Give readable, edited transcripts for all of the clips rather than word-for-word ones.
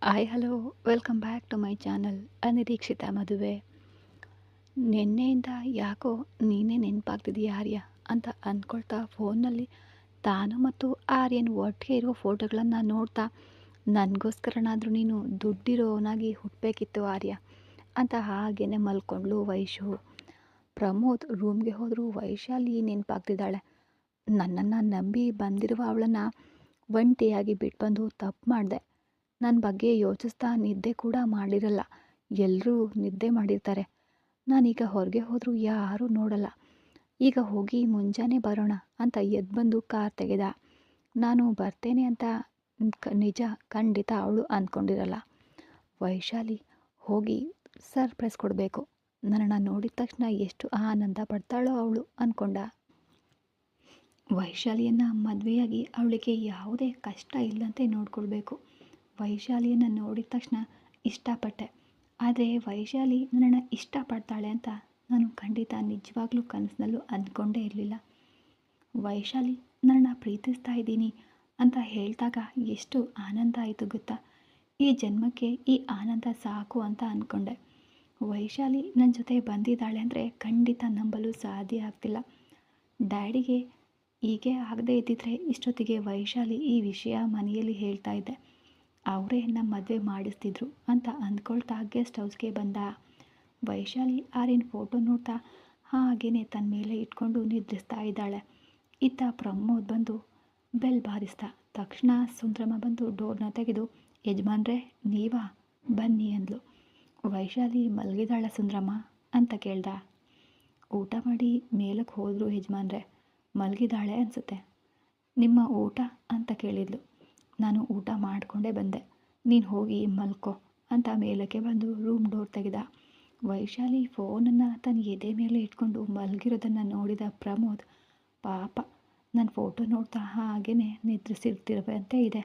Hi hello welcome back to my channel ಅನಿರೀಕ್ಷಿತ ಮದುವೆ. ನಿನ್ನೆಯಿಂದ ಯಾಕೋ ನೀನೇ ನೆನಪಾಗ್ತಿದೀಯ ಆರ್ಯ ಅಂತ ಅಂದ್ಕೊಳ್ತಾ ಫೋನ್ನಲ್ಲಿ ತಾನು ಮತ್ತು ಆರ್ಯನ್ ಒಟ್ಟಿಗೆ ಇರೋ ಫೋಟೋಗಳನ್ನು ನೋಡ್ತಾ, ನನಗೋಸ್ಕರನಾದರೂ ನೀನು ದುಡ್ಡಿರೋನಾಗಿ ಹುಟ್ಟಬೇಕಿತ್ತು ಆರ್ಯ ಅಂತ ಹಾಗೇನೆ ಮಲ್ಕೊಂಡ್ಲು ವೈಶು. ಪ್ರಮೋದ್ ರೂಮ್ಗೆ ಹೋದರೂ ವೈಶಾಲಿ ನೆನಪಾಗ್ತಿದ್ದಾಳೆ. ನನ್ನನ್ನು ನಂಬಿ ಬಂದಿರುವ ಅವಳನ್ನು ಒಂಟಿಯಾಗಿ ಬಿಟ್ಟು ಬಂದು ತಪ್ಪು ಮಾಡಿದೆ. ನನ್ನ ಬಗ್ಗೆ ಯೋಚಿಸ್ತಾ ನಿದ್ದೆ ಕೂಡ ಮಾಡಿರಲ್ಲ. ಎಲ್ಲರೂ ನಿದ್ದೆ ಮಾಡಿರ್ತಾರೆ. ನಾನೀಗ ಹೊರಗೆ ಹೋದರೂ ಯಾರೂ ನೋಡಲ್ಲ. ಈಗ ಹೋಗಿ ಮುಂಜಾನೆ ಬರೋಣ ಅಂತ ಎದ್ದು ಬಂದು ಕಾರ್ ತೆಗೆದ. ನಾನು ಬರ್ತೇನೆ ಅಂತ ನಿಜ ಖಂಡಿತ ಅವಳು ಅಂದ್ಕೊಂಡಿರಲ್ಲ. ವೈಶಾಲಿ ಹೋಗಿ ಸರ್ಪ್ರೈಸ್ ಕೊಡಬೇಕು. ನನ್ನನ್ನು ನೋಡಿದ ತಕ್ಷಣ ಎಷ್ಟು ಆನಂದ ಪಡ್ತಾಳೋ ಅವಳು ಅಂದ್ಕೊಂಡ. ವೈಶಾಲಿಯನ್ನು ಮದುವೆಯಾಗಿ ಅವಳಿಗೆ ಯಾವುದೇ ಕಷ್ಟ ಇಲ್ಲಂತೆ ನೋಡ್ಕೊಳ್ಬೇಕು. ವೈಶಾಲಿಯನ್ನು ನೋಡಿದ ತಕ್ಷಣ ಇಷ್ಟಪಟ್ಟೆ. ಆದರೆ ವೈಶಾಲಿ ನನ್ನನ್ನು ಇಷ್ಟಪಡ್ತಾಳೆ ಅಂತ ನಾನು ಖಂಡಿತ ನಿಜವಾಗ್ಲೂ ಕನಸಿನಲ್ಲೂ ಅಂದ್ಕೊಂಡೇ ಇರಲಿಲ್ಲ. ವೈಶಾಲಿ ನನ್ನನ್ನು ಪ್ರೀತಿಸ್ತಾ ಇದ್ದೀನಿ ಅಂತ ಹೇಳಿದಾಗ ಎಷ್ಟು ಆನಂದ ಆಯಿತು ಗೊತ್ತಾ. ಈ ಜನ್ಮಕ್ಕೆ ಈ ಆನಂದ ಸಾಕು ಅಂತ ಅಂದ್ಕೊಂಡೆ. ವೈಶಾಲಿ ನನ್ನ ಜೊತೆ ಬಂದಿದ್ದಾಳೆ ಅಂದರೆ ಖಂಡಿತ ನಂಬಲು ಸಾಧ್ಯ ಆಗ್ತಿಲ್ಲ. ಡ್ಯಾಡಿಗೆ ಹೀಗೆ ಆಗದೇ ಇದ್ದಿದ್ರೆ ಇಷ್ಟೊತ್ತಿಗೆ ವೈಶಾಲಿ ಈ ವಿಷಯ ಮನೆಯಲ್ಲಿ ಹೇಳ್ತಾ ಇದ್ದೆ. ಅವರೇ ನಮ್ಮ ಮದುವೆ ಮಾಡಿಸ್ತಿದ್ರು ಅಂತ ಅಂದ್ಕೊಳ್ತಾ ಗೆಸ್ಟ್ ಹೌಸ್ಗೆ ಬಂದ. ವೈಶಾಲಿ ಆರ್ಯನ್ ಫೋಟೋ ನೋಡ್ತಾ ಹಾಗೇನೆ ತನ್ನ ಮೇಲೆ ಇಟ್ಕೊಂಡು ನಿದ್ರಿಸ್ತಾ ಇದ್ದಾಳೆ. ಇತ್ತ ಪ್ರಮೋದ್ ಬಂದು ಬೆಲ್ ಬಾರಿಸ್ದ. ತಕ್ಷಣ ಸುಂದ್ರಮ್ಮ ಬಂದು ಡೋರ್ನ ತೆಗೆದು, ಯಜಮಾನ್ರೆ ನೀವಾ ಬನ್ನಿ ಅಂದ್ಲು. ವೈಶಾಲಿ ಮಲಗಿದಾಳ ಸುಂದ್ರಮ್ಮ ಅಂತ ಕೇಳ್ದ. ಊಟ ಮಾಡಿ ಮೇಲಕ್ಕೆ ಹೋದ್ರು ಯಜಮಾನ್ರೆ, ಮಲಗಿದಾಳೆ ಅನಿಸುತ್ತೆ. ನಿಮ್ಮ ಊಟ ಅಂತ ಕೇಳಿದ್ಲು. ನಾನು ಊಟ ಮಾಡಿಕೊಂಡೇ ಬಂದೆ, ನೀನು ಹೋಗಿ ಮಲ್ಕೋ ಅಂತ ಮೇಲಕ್ಕೆ ಬಂದು ರೂಮ್ ಡೋರ್ ತೆಗೆದ. ವೈಶಾಲಿ ಫೋನನ್ನು ತನ್ನ ಎದೆ ಮೇಲೆ ಇಟ್ಕೊಂಡು ಮಲಗಿರೋದನ್ನು ನೋಡಿದ ಪ್ರಮೋದ್, ಪಾಪ ನನ್ನ ಫೋಟೋ ನೋಡ್ತಾ ಹಾಗೇ ನಿದ್ರಿಸಿರ್ತಿರುವಂತೆ ಇದೆ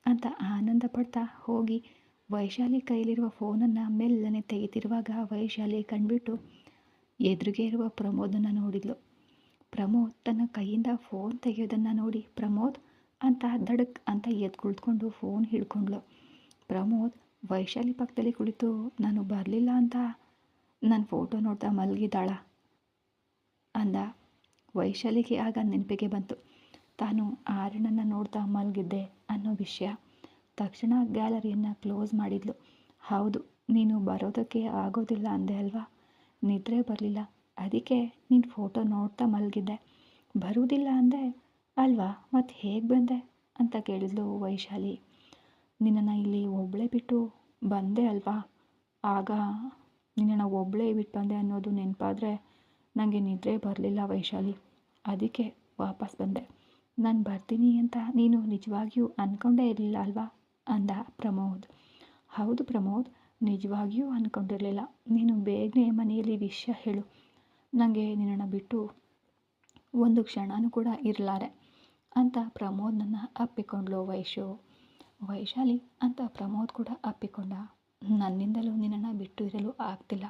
ಅಂತ ಆನಂದ ಪಡ್ತಾ ಹೋಗಿ ವೈಶಾಲಿ ಕೈಲಿರುವ ಫೋನನ್ನು ಮೆಲ್ಲನೆ ತೆಗಿತಿರುವಾಗ ವೈಶಾಲಿ ಕಣ್ಬಿಟ್ಟು ಎದುರಿಗೆ ಇರುವ ಪ್ರಮೋದನ್ನು ನೋಡಿದ್ಲು. ಪ್ರಮೋದ್ ತನ್ನ ಕೈಯಿಂದ ಫೋನ್ ತೆಗೆಯೋದನ್ನು ನೋಡಿ ಪ್ರಮೋದ್ ಅಂತ ದಡಕ್ ಅಂತ ಎದ್ದು ಕುಳಿತುಕೊಂಡು ಫೋನ್ ಹಿಡ್ಕೊಂಡ್ಳು. ಪ್ರಮೋದ್ ವೈಶಾಲಿ ಪಕ್ಕದಲ್ಲಿ ಕುಳಿತು, ನಾನು ಬರಲಿಲ್ಲ ಅಂತ ನನ್ನ ಫೋಟೋ ನೋಡ್ತಾ ಮಲಗಿದ್ದಾಳ ಅಂದ. ವೈಶಾಲಿಗೆ ಆಗ ನೆನಪಿಗೆ ಬಂತು ತಾನು ಆರ್ಯನನ್ನು ನೋಡ್ತಾ ಮಲಗಿದ್ದೆ ಅನ್ನೋ ವಿಷಯ. ತಕ್ಷಣ ಗ್ಯಾಲರಿಯನ್ನು ಕ್ಲೋಸ್ ಮಾಡಿದ್ಲು. ಹೌದು, ನೀನು ಬರೋದಕ್ಕೆ ಆಗೋದಿಲ್ಲ ಅಂದೆ ಅಲ್ವಾ, ನಿದ್ರೆ ಬರಲಿಲ್ಲ, ಅದಕ್ಕೆ ನೀನು ಫೋಟೋ ನೋಡ್ತಾ ಮಲಗಿದ್ದೆ. ಬರುವುದಿಲ್ಲ ಅಂದೆ ಅಲ್ವಾ, ಮತ್ತು ಹೇಗೆ ಬಂದೆ ಅಂತ ಕೇಳಿದ್ಲು ವೈಶಾಲಿ. ನಿನ್ನನ್ನು ಇಲ್ಲಿ ಒಬ್ಬಳೇ ಬಿಟ್ಟು ಬಂದೆ ಅಲ್ವಾ, ಆಗ ನಿನ್ನನ್ನು ಒಬ್ಬಳೇ ಬಿಟ್ಟು ಬಂದೆ ಅನ್ನೋದು ನೆನಪಾದರೆ ನನಗೆ ನಿದ್ರೆ ಬರಲಿಲ್ಲ ವೈಶಾಲಿ, ಅದಕ್ಕೆ ವಾಪಸ್ ಬಂದೆ. ನಾನು ಬರ್ತೀನಿ ಅಂತ ನೀನು ನಿಜವಾಗಿಯೂ ಅಂದ್ಕೊಂಡೇ ಇರಲಿಲ್ಲ ಅಲ್ವಾ ಅಂದ ಪ್ರಮೋದ್. ಹೌದು ಪ್ರಮೋದ್, ನಿಜವಾಗಿಯೂ ಅಂದ್ಕೊಂಡಿರಲಿಲ್ಲ. ನೀನು ಬೇಗನೆ ಮನೆಯಲ್ಲಿ ವಿಷಯ ಹೇಳು, ನನಗೆ ನಿನ್ನನ್ನು ಬಿಟ್ಟು ಒಂದು ಕ್ಷಣನೂ ಕೂಡ ಇರಲಾರೆ ಅಂತ ಪ್ರಮೋದ್ನನ್ನು ಅಪ್ಪಿಕೊಂಡ್ಳು ವೈಶಾಲಿ ಅಂತ ಪ್ರಮೋದ್ ಕೂಡ ಅಪ್ಪಿಕೊಂಡ. ನನ್ನಿಂದಲೂ ನಿನ್ನನ್ನು ಬಿಟ್ಟು ಇರಲು ಆಗ್ತಿಲ್ಲ,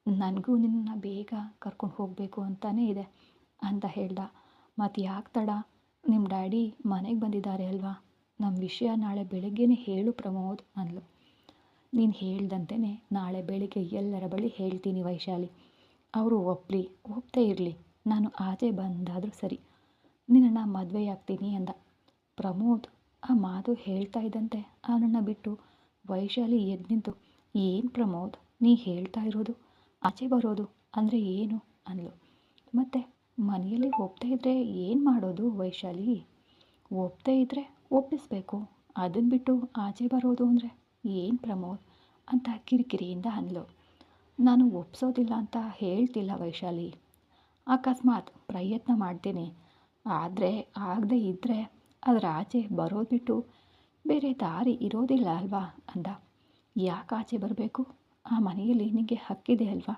ನನಗೂ ನಿನ್ನನ್ನು ಬೇಗ ಕರ್ಕೊಂಡು ಹೋಗಬೇಕು ಅಂತಲೇ ಇದೆ ಅಂತ ಹೇಳ್ದ. ಮತ್ತು ಯಾಕೆ ತಡ, ನಿಮ್ಮ ಡ್ಯಾಡಿ ಮನೆಗೆ ಬಂದಿದ್ದಾರೆ ಅಲ್ವಾ, ನಮ್ಮ ವಿಷಯ ನಾಳೆ ಬೆಳಗ್ಗೆನೇ ಹೇಳು ಪ್ರಮೋದ್ ಅಂದ್ಲು. ನೀನು ಹೇಳ್ದಂತೆಯೇ ನಾಳೆ ಬೆಳಿಗ್ಗೆ ಎಲ್ಲರ ಬಳಿ ಹೇಳ್ತೀನಿ ವೈಶಾಲಿ, ಅವರು ಒಪ್ಪದೇ ಇರಲಿ, ನಾನು ಆಚೆ ಬಂದಾದರೂ ಸರಿ, ನಿನ್ನನ್ನು ಮದುವೆಯಾಗ್ತೀನಿ ಅಂದ. ಪ್ರಮೋದ್ ಆ ಮಾತು ಹೇಳ್ತಾ ಇದ್ದಂತೆ ಅವನನ್ನು ಬಿಟ್ಟು ವೈಶಾಲಿ ಎದ್ದು ನಿಂತು, ಏನು ಪ್ರಮೋದ್ ನೀ ಹೇಳ್ತಾ ಇರೋದು, ಆಚೆ ಬರೋದು ಅಂದರೆ ಏನು ಅಂದ್ಲು. ಮತ್ತು ಮನೆಯಲ್ಲಿ ಒಪ್ಪದೇ ಇದ್ದರೆ ಏನು ಮಾಡೋದು ವೈಶಾಲಿ, ಒಪ್ಪದೇ ಇದ್ದರೆ ಒಪ್ಪಿಸ್ಬೇಕು, ಅದನ್ನು ಬಿಟ್ಟು ಆಚೆ ಬರೋದು ಅಂದರೆ ಏನು ಪ್ರಮೋದ್ ಅಂತ ಕಿರಿಕಿರಿಯಿಂದ ಅಂದ್ಲು. ನಾನು ಒಪ್ಸೋದಿಲ್ಲ ಅಂತ ಹೇಳ್ತಿಲ್ಲ ವೈಶಾಲಿ, ಅಕಸ್ಮಾತ್ ಪ್ರಯತ್ನ ಮಾಡ್ತೀನಿ, ಆದರೆ ಆಗದೆ ಇದ್ದರೆ ಅದರ ಆಚೆ ಬರೋದು ಬಿಟ್ಟು ಬೇರೆ ದಾರಿ ಇರೋದಿಲ್ಲ ಅಲ್ವಾ ಅಂದ. ಯಾಕೆ ಆಚೆ ಬರಬೇಕು, ಆ ಮನೆಯಲ್ಲಿ ನಿನಗೆ ಹಕ್ಕಿದೆ ಅಲ್ವಾ,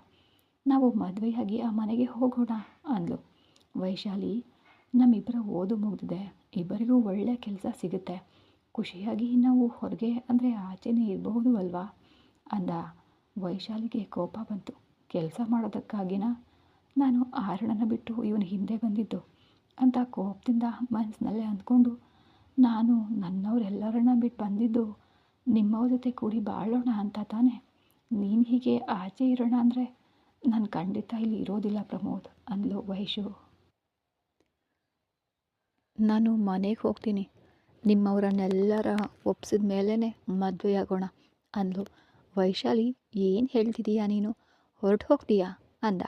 ನಾವು ಮದುವೆಯಾಗಿ ಆ ಮನೆಗೆ ಹೋಗೋಣ ಅಂದ್ಲು. ವೈಶಾಲಿ, ನಮ್ಮಿಬ್ಬರ ಓದು ಮುಗಿದಿದೆ, ಇಬ್ಬರಿಗೂ ಒಳ್ಳೆಯ ಕೆಲಸ ಸಿಗುತ್ತೆ, ಖುಷಿಯಾಗಿ ನಾವು ಹೊರಗೆ ಅಂದರೆ ಆಚೆನೇ ಇರಬಹುದು ಅಲ್ವಾ ಅಂದ. ವೈಶಾಲಿಗೆ ಕೋಪ ಬಂತು. ಕೆಲಸ ಮಾಡೋದಕ್ಕಾಗಿನ ನಾನು ಆರಣನ ಬಿಟ್ಟು ಇವನು ಹಿಂದೆ ಬಂದಿದ್ದು ಅಂತ ಕೋಪದಿಂದ ಮನಸ್ಸಿನಲ್ಲೇ ಅಂದ್ಕೊಂಡು, ನಾನು ನನ್ನವರೆಲ್ಲರನ್ನ ಬಿಟ್ಟು ಬಂದಿದ್ದು ನಿಮ್ಮವ್ರ ಜೊತೆ ಕೂಡಿ ಬಾಳೋಣ ಅಂತ ತಾನೆ. ನೀನು ಹೀಗೆ ಆಚೆ ಇರೋಣ ಅಂದರೆ ನಾನು ಖಂಡಿತ ಇಲ್ಲಿ ಇರೋದಿಲ್ಲ ಪ್ರಮೋದ್ ಅಂದ್ಲು ವೈಶು. ನಾನು ಮನೆಗೆ ಹೋಗ್ತೀನಿ, ನಿಮ್ಮವರನ್ನೆಲ್ಲರ ಒಪ್ಸಿದ ಮೇಲೇ ಮದುವೆಯಾಗೋಣ ಅಂದ್ಲು. ವೈಶಾಲಿ, ಏನು ಹೇಳ್ತಿದೀಯಾ ನೀನು, ಹೊರಟು ಹೋಗ್ತೀಯಾ ಅಂದ.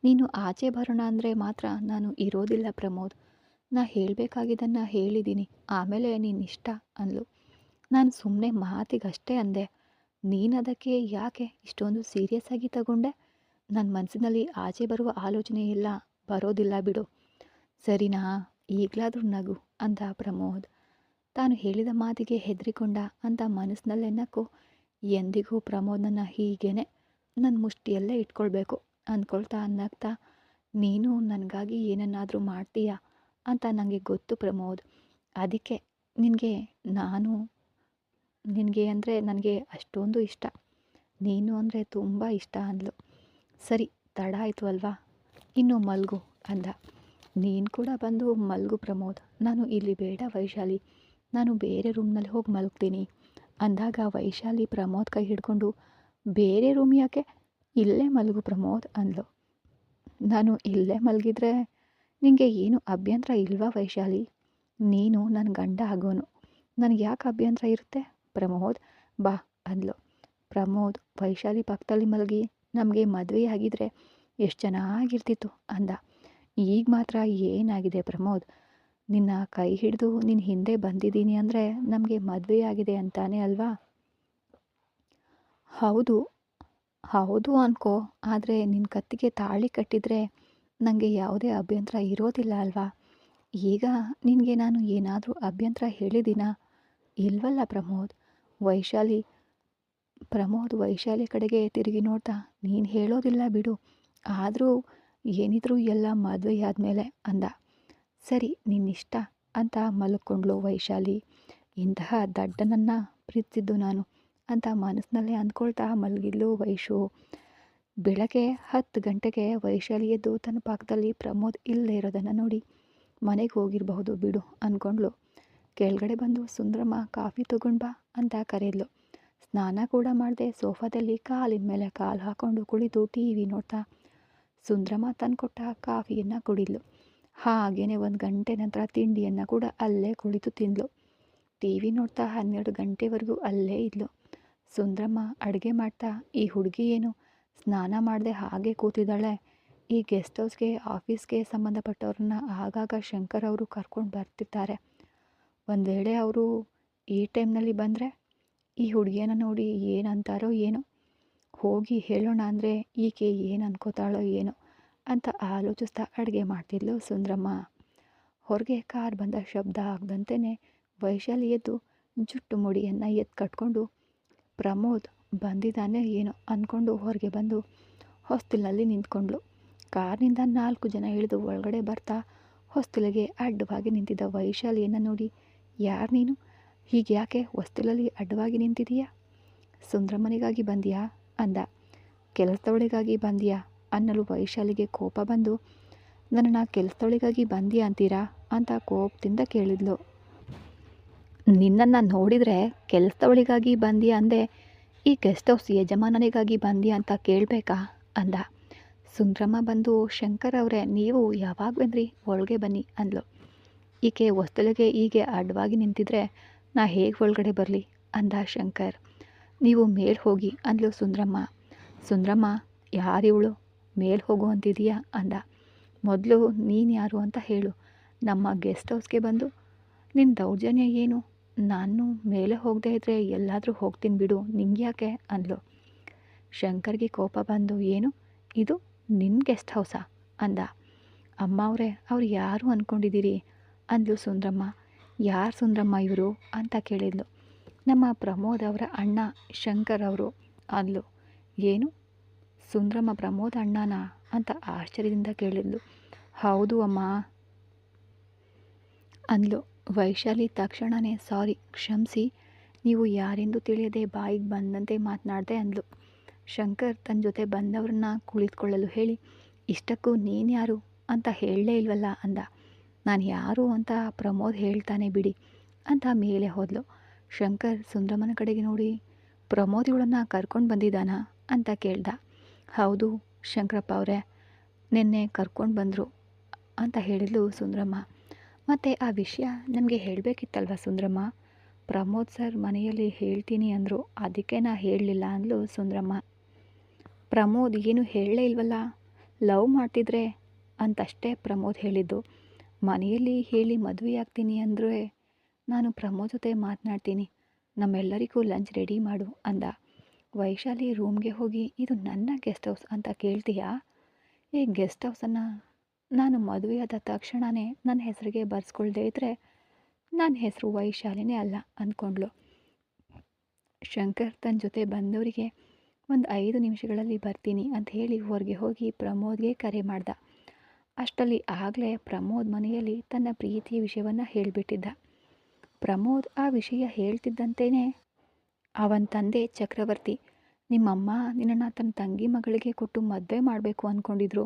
ನೀನು ಆಚೆ ಬರೋಣ ಅಂದರೆ ಮಾತ್ರ ನಾನು ಇರೋದಿಲ್ಲ ಪ್ರಮೋದ್, ನಾ ಹೇಳಬೇಕಾಗಿದ್ದನ್ನು ಹೇಳಿದ್ದೀನಿ, ಆಮೇಲೆ ನೀನಿಷ್ಟ ಅಂದ್ಲು. ನಾನು ಸುಮ್ಮನೆ ಮಾತಿಗಷ್ಟೇ ಅಂದೆ, ನೀನು ಅದಕ್ಕೆ ಯಾಕೆ ಇಷ್ಟೊಂದು ಸೀರಿಯಸ್ ಆಗಿ ತಗೊಂಡೆ? ನನ್ನ ಮನಸ್ಸಿನಲ್ಲಿ ಆಚೆ ಬರುವ ಆಲೋಚನೆ ಎಲ್ಲ ಬರೋದಿಲ್ಲ ಬಿಡು, ಸರಿನಾ? ಈಗಲಾದರೂ ನಗು ಅಂದ ಪ್ರಮೋದ್. ತಾನು ಹೇಳಿದ ಮಾತಿಗೆ ಹೆದರಿಕೊಂಡ ಅಂತ ಮನಸ್ಸಿನಲ್ಲೇ ನಕ್ಕು. ಎಂದಿಗೂ ಪ್ರಮೋದನ್ನ ಹೀಗೇನೆ ನನ್ನ ಮುಷ್ಟಿಯಲ್ಲೇ ಇಟ್ಕೊಳ್ಬೇಕು ಅಂದ್ಕೊಳ್ತಾ ನಗ್ತಾ, ನೀನು ನನಗಾಗಿ ಏನನ್ನಾದರೂ ಮಾಡ್ತೀಯಾ ಅಂತ ನನಗೆ ಗೊತ್ತು ಪ್ರಮೋದ್, ಅದಕ್ಕೆ ನಿನಗೆ ಅಂದರೆ ನನಗೆ ಅಷ್ಟೊಂದು ಇಷ್ಟ, ನೀನು ಅಂದರೆ ತುಂಬ ಇಷ್ಟ ಅಂದ್ಲು. ಸರಿ, ತಡ ಆಯಿತು ಅಲ್ವಾ, ಇನ್ನು ಮಲ್ಗು ಅಂದ. ನೀನು ಕೂಡ ಬಂದು ಮಲ್ಗು ಪ್ರಮೋದ್, ನಾನು ಇಲ್ಲಿ ಬೇಡ ವೈಶಾಲಿ, ನಾನು ಬೇರೆ ರೂಮ್ನಲ್ಲಿ ಹೋಗಿ ಮಲಗ್ತೀನಿ ಅಂದಾಗ ವೈಶಾಲಿ ಪ್ರಮೋದ್ ಕೈ ಹಿಡ್ಕೊಂಡು, ಬೇರೆ ರೂಮ್ ಯಾಕೆ, ಇಲ್ಲೇ ಮಲಗು ಪ್ರಮೋದ್ ಅಂದ್ಲು. ನಾನು ಇಲ್ಲೇ ಮಲಗಿದ್ರೆ ನಿನಗೆ ಏನು ಅಭ್ಯಂತರ ಇಲ್ವಾ ವೈಶಾಲಿ? ನೀನು ನನ್ನ ಗಂಡ ಆಗೋನು, ನನಗೆ ಯಾಕೆ ಅಭ್ಯಂತರ ಇರುತ್ತೆ ಪ್ರಮೋದ್, ಬಾ ಅಂದ್ಲು. ಪ್ರಮೋದ್ ವೈಶಾಲಿ ಪಕ್ಕದಲ್ಲಿ ಮಲಗಿ, ನಮಗೆ ಮದುವೆಯಾಗಿದ್ದರೆ ಎಷ್ಟು ಚೆನ್ನಾಗಿರ್ತಿತ್ತು ಅಂದ. ಈಗ ಮಾತ್ರ ಏನಾಗಿದೆ ಪ್ರಮೋದ್, ನಿನ್ನ ಕೈ ಹಿಡಿದು ನಿನ್ನ ಹಿಂದೆ ಬಂದಿದ್ದೀನಿ ಅಂದರೆ ನಮಗೆ ಮದುವೆಯಾಗಿದೆ ಅಂತಾನೆ ಅಲ್ವಾ? ಹೌದು ಹೌದು ಅನ್ಕೋ, ಆದರೆ ನಿನ್ನ ಕತ್ತಿಗೆ ತಾಳಿ ಕಟ್ಟಿದರೆ ನನಗೆ ಯಾವುದೇ ಅಭ್ಯಂತರ ಇರೋದಿಲ್ಲ ಅಲ್ವಾ? ಈಗ ನಿನಗೆ ನಾನು ಏನಾದರೂ ಅಭ್ಯಂತರ ಹೇಳಿದ್ದೀನಾ? ಇಲ್ವಲ್ಲ ಪ್ರಮೋದ್. ವೈಶಾಲಿ ಕಡೆಗೆ ತಿರುಗಿ ನೋಡ್ತಾ, ನೀನು ಹೇಳೋದಿಲ್ಲ ಬಿಡು, ಆದರೂ ಏನಿದ್ರು ಎಲ್ಲ ಮದುವೆಯಾದ್ಮೇಲೆ ಅಂದ. ಸರಿ, ನಿನ್ನಿಷ್ಟ ಅಂತ ಮಲ್ಕೊಂಡ್ಳು ವೈಶಾಲಿ. ಇಂತಹ ದಡ್ಡನನ್ನು ಪ್ರೀತಿಸಿದ್ದು ನಾನು ಅಂತ ಮನಸ್ಸಿನಲ್ಲೇ ಅಂದ್ಕೊಳ್ತಾ ಮಲಗಿದ್ಲು ವೈಶು. ಬೆಳಗ್ಗೆ 10 ಗಂಟೆಗೆ ವೈಶಾಲಿ ಎದ್ದು ತನ್ನ ಪಕ್ಕದಲ್ಲಿ ಪ್ರಮೋದ್ ಇಲ್ಲದೆ ಇರೋದನ್ನು ನೋಡಿ, ಮನೆಗೆ ಹೋಗಿರಬಹುದು ಬಿಡು ಅಂದ್ಕೊಂಡ್ಳು. ಕೆಳಗಡೆ ಬಂದು ಸುಂದ್ರಮ್ಮ ಕಾಫಿ ತಗೊಂಡು ಬಾ ಅಂತ ಕರೆದ್ಲು. ಸ್ನಾನ ಕೂಡ ಮಾಡದೆ ಸೋಫಾದಲ್ಲಿ ಕಾಲಿನ ಮೇಲೆ ಕಾಲು ಹಾಕ್ಕೊಂಡು ಕುಳಿತು TV ನೋಡ್ತಾ ಸುಂದ್ರಮ್ಮ ತಂದುಕೊಟ್ಟ ಕಾಫಿಯನ್ನು ಕುಡಿದ್ಲು. ಹಾಗೇನೆ 1 ಗಂಟೆ ನಂತರ ತಿಂಡಿಯನ್ನು ಕೂಡ ಅಲ್ಲೇ ಕುಳಿತು ತಿಂದ್ಲು. TV ನೋಡ್ತಾ 12 ಗಂಟೆವರೆಗೂ ಅಲ್ಲೇ ಇದ್ಲು. ಸುಂದ್ರಮ್ಮ ಅಡುಗೆ ಮಾಡ್ತಾ, ಈ ಹುಡುಗಿ ಏನು ಸ್ನಾನ ಮಾಡದೆ ಹಾಗೆ ಕೂತಿದ್ದಾಳೆ, ಈ ಗೆಸ್ಟ್ ಹೌಸ್ಗೆ ಆಫೀಸ್ಗೆ ಸಂಬಂಧಪಟ್ಟವ್ರನ್ನ ಆಗಾಗ ಶಂಕರ್ ಅವರು ಕರ್ಕೊಂಡು ಬರ್ತಿರ್ತಾರೆ, ಒಂದು ವೇಳೆ ಅವರು ಈ ಟೈಮ್ನಲ್ಲಿ ಬಂದರೆ ಈ ಹುಡುಗಿಯನ್ನು ನೋಡಿ ಏನಂತಾರೋ ಏನೋ, ಹೋಗಿ ಹೇಳೋಣ ಅಂದರೆ ಈಕೆ ಏನು ಅನ್ಕೋತಾಳೋ ಏನೋ ಅಂತ ಆಲೋಚಿಸ್ತಾ ಅಡುಗೆ ಮಾಡ್ತಿದ್ಲು ಸುಂದ್ರಮ್ಮ. ಹೊರಗೆ ಕಾರ್ ಬಂದ ಶಬ್ದ ಆಗದಂತೆಯೇ ವೈಶಾಲಿ ಎದ್ದು ಜುಟ್ಟು ಮುಡಿಯನ್ನು ಕಟ್ಕೊಂಡು, ಪ್ರಮೋದ್ ಬಂದಿದ್ದಾನೆ ಏನೋ ಅಂದ್ಕೊಂಡು ಹೊರಗೆ ಬಂದು ಹೊಸ್ತಿಲಲ್ಲಿ ನಿಂತ್ಕೊಂಡ್ಳು. ಕಾರ್ನಿಂದ 4 ಜನ ಇಳಿದು ಒಳಗಡೆ ಬರ್ತಾ ಹೊಸ್ತಿಲಿಗೆ ಅಡ್ಡವಾಗಿ ನಿಂತಿದ್ದ ವೈಶಾಲಿಯನ್ನು ನೋಡಿ, ಯಾರು ನೀನು, ಹೀಗೆ ಯಾಕೆ ಹೊಸ್ತಿಲಲ್ಲಿ ಅಡ್ಡವಾಗಿ ನಿಂತಿದೀಯಾ? ಸುಂದ್ರಮ್ಮನಿಗಾಗಿ ಬಂದಿಯಾ ಅಂದ. ಕೆಲಸದವಳಿಗಾಗಿ ಬಂದಿಯಾ ಅನ್ನಲು ವೈಶಾಲಿಗೆ ಕೋಪ ಬಂದು, ನನ್ನನ್ನು ಕೆಲಸದವಳಿಗಾಗಿ ಬಂದಿಯಾ ಅಂತೀರಾ ಅಂತ ಕೋಪದಿಂದ ಕೇಳಿದ್ಲು. ನಿನ್ನನ್ನು ನೋಡಿದರೆ ಕೆಲಸದವಳಿಗಾಗಿ ಬಂದಿಯಾ ಅಂದೆ, ಈ ಗೆಸ್ಟ್ ಹೌಸ್ ಯಜಮಾನನಿಗಾಗಿ ಬಂದಿಯಾ ಅಂತ ಕೇಳಬೇಕಾ ಅಂದ. ಸುಂದ್ರಮ್ಮ ಬಂದು, ಶಂಕರ್ ಅವರೇ, ನೀವು ಯಾವಾಗ ಬಂದ್ರಿ, ಒಳಗೆ ಬನ್ನಿ ಅಂದ್ಲು. ಈಕೆ ಹೊಸ್ತಿಲಿಗೆ ಹೀಗೆ ಅಡ್ಡವಾಗಿ ನಿಂತಿದ್ರೆ ನಾ ಹೇಗೆ ಒಳಗಡೆ ಬರಲಿ ಅಂದ ಶಂಕರ್. ನೀವು ಮೇಲ್ ಹೋಗಿ ಅಂದ್ಲು ಸುಂದ್ರಮ್ಮ. ಸುಂದ್ರಮ್ಮ, ಯಾರಿವಳು ಮೇಲ್ ಹೋಗು ಅಂತಿದೀಯಾ ಅಂದ. ಮೊದಲು ನೀನು ಯಾರು ಅಂತ ಹೇಳು, ನಮ್ಮ ಗೆಸ್ಟ್ ಹೌಸ್ಗೆ ಬಂದು ನಿನ್ನ ದೌರ್ಜನ್ಯ ಏನು? ನಾನು ಮೇಲೆ ಹೋಗದೇ ಇದ್ದರೆ ಎಲ್ಲಾದರೂ ಹೋಗ್ತೀನಿ ಬಿಡು, ನಿಂಗೆ ಯಾಕೆ ಅಂದ್ಲು. ಶಂಕರ್ಗೆ ಕೋಪ ಬಂದು, ಏನು ಇದು ನಿನ್ನ ಗೆಸ್ಟ್ ಹೌಸಾ ಅಂದ. ಅಮ್ಮ ಅವರೇ, ಅವ್ರು ಯಾರು ಅಂದ್ಕೊಂಡಿದ್ದೀರಿ ಅಂದ್ಲು ಸುಂದ್ರಮ್ಮ. ಯಾರು ಸುಂದ್ರಮ್ಮ ಇವರು ಅಂತ ಕೇಳಿದ್ಲು. ನಮ್ಮ ಪ್ರಮೋದ್ ಅವರ ಅಣ್ಣ ಶಂಕರ್ ಅವರು ಅಂದ್ಲು. ಏನು ಸುಂದ್ರಮ್ಮ, ಪ್ರಮೋದ್ ಅಣ್ಣನಾ ಅಂತ ಆಶ್ಚರ್ಯದಿಂದ ಕೇಳಿದ್ಲು. ಹೌದು ಅಮ್ಮ ಅಂದ್ಲು. ವೈಶಾಲಿ ತಕ್ಷಣವೇ ಸಾರಿ, ಕ್ಷಮಿಸಿ, ನೀವು ಯಾರೆಂದು ತಿಳಿಯದೆ ಬಾಯಿಗೆ ಬಂದಂತೆ ಮಾತನಾಡಿದೆ ಅಂದ್ಲು. ಶಂಕರ್ ತನ್ನ ಜೊತೆ ಬಂದವ್ರನ್ನ ಕುಳಿತುಕೊಳ್ಳಲು ಹೇಳಿ, ಇಷ್ಟಕ್ಕೂ ನೀನು ಯಾರು ಅಂತ ಹೇಳಲೇ ಇಲ್ವಲ್ಲ ಅಂದ. ನಾನು ಯಾರು ಅಂತ ಪ್ರಮೋದ್ ಹೇಳ್ತಾನೆ ಬಿಡಿ ಅಂತ ಮೇಲೆ ಹೋದ್ಲು. ಶಂಕರ್ ಸುಂದರಮ್ಮನ ಕಡೆಗೆ ನೋಡಿ, ಪ್ರಮೋದ್ ಇವಳನ್ನು ಕರ್ಕೊಂಡು ಬಂದಿದ್ದಾನಾ ಅಂತ ಕೇಳ್ದ. ಹೌದು ಶಂಕರಪ್ಪ ಅವರೇ, ನಿನ್ನೆ ಕರ್ಕೊಂಡು ಬಂದರು ಅಂತ ಹೇಳಿದ್ಲು ಸುಂದರಮ್ಮ. ಮತ್ತು ಆ ವಿಷಯ ನಮಗೆ ಹೇಳಬೇಕಿತ್ತಲ್ವ ಸುಂದರಮ್ಮ, ಪ್ರಮೋದ್ ಸರ್ ಮನೆಯಲ್ಲಿ ಹೇಳ್ತೀನಿ ಅಂದರು, ಅದಕ್ಕೆ ನಾ ಹೇಳಲಿಲ್ಲ ಅಂದ್ಲು ಸುಂದರಮ್ಮ. ಪ್ರಮೋದ್ ಏನು ಹೇಳಲೇ ಇಲ್ವಲ್ಲ, ಲವ್ ಮಾಡ್ತಿದ್ರೆ ಅಂತಷ್ಟೇ ಪ್ರಮೋದ್ ಹೇಳಿದ್ದು. ಮನೆಯಲ್ಲಿ ಹೇಳಿ ಮದುವೆ ಆಗ್ತೀನಿ ಅಂದರೆ ನಾನು ಪ್ರಮೋದ್ ಜೊತೆ ಮಾತನಾಡ್ತೀನಿ, ನಮ್ಮೆಲ್ಲರಿಗೂ ಲಂಚ್ ರೆಡಿ ಮಾಡು ಅಂದ. ವೈಶಾಲಿ ರೂಮ್ಗೆ ಹೋಗಿ, ಇದು ನನ್ನ ಗೆಸ್ಟ್ ಹೌಸ್ ಅಂತ ಕೇಳ್ತೀಯಾ? ಈ ಗೆಸ್ಟ್ ಹೌಸನ್ನು ನಾನು ಮದುವೆಯಾದ ತಕ್ಷಣವೇ ನನ್ನ ಹೆಸರಿಗೆ ಬರ್ಸ್ಕೊಳ್ದೇ ಇದ್ದರೆ ನನ್ನ ಹೆಸರು ವೈಶಾಲಿನೇ ಅಲ್ಲ ಅಂದ್ಕೊಂಡ್ಳು. ಶಂಕರ್ ತನ್ನ ಜೊತೆ ಬಂದವರಿಗೆ ಒಂದು 5 ನಿಮಿಷಗಳಲ್ಲಿ ಬರ್ತೀನಿ ಅಂತ ಹೇಳಿ ಹೊರಗೆ ಹೋಗಿ ಪ್ರಮೋದ್ಗೆ ಕರೆ ಮಾಡ್ದ. ಅಷ್ಟರಲ್ಲಿ ಆಗಲೇ ಪ್ರಮೋದ್ ಮನೆಯಲ್ಲಿ ತನ್ನ ಪ್ರೀತಿಯ ವಿಷಯವನ್ನು ಹೇಳಿಬಿಟ್ಟಿದ್ದ. ಪ್ರಮೋದ್ ಆ ವಿಷಯ ಹೇಳ್ತಿದ್ದಂತೆಯೇ ಅವನ ತಂದೆ ಚಕ್ರವರ್ತಿ, ನಿಮ್ಮಮ್ಮ ನಿನ್ನನ್ನು ತನ್ನ ತಂಗಿ ಮಗಳಿಗೆ ಕೊಟ್ಟು ಮದುವೆ ಮಾಡಬೇಕು ಅಂದ್ಕೊಂಡಿದ್ರು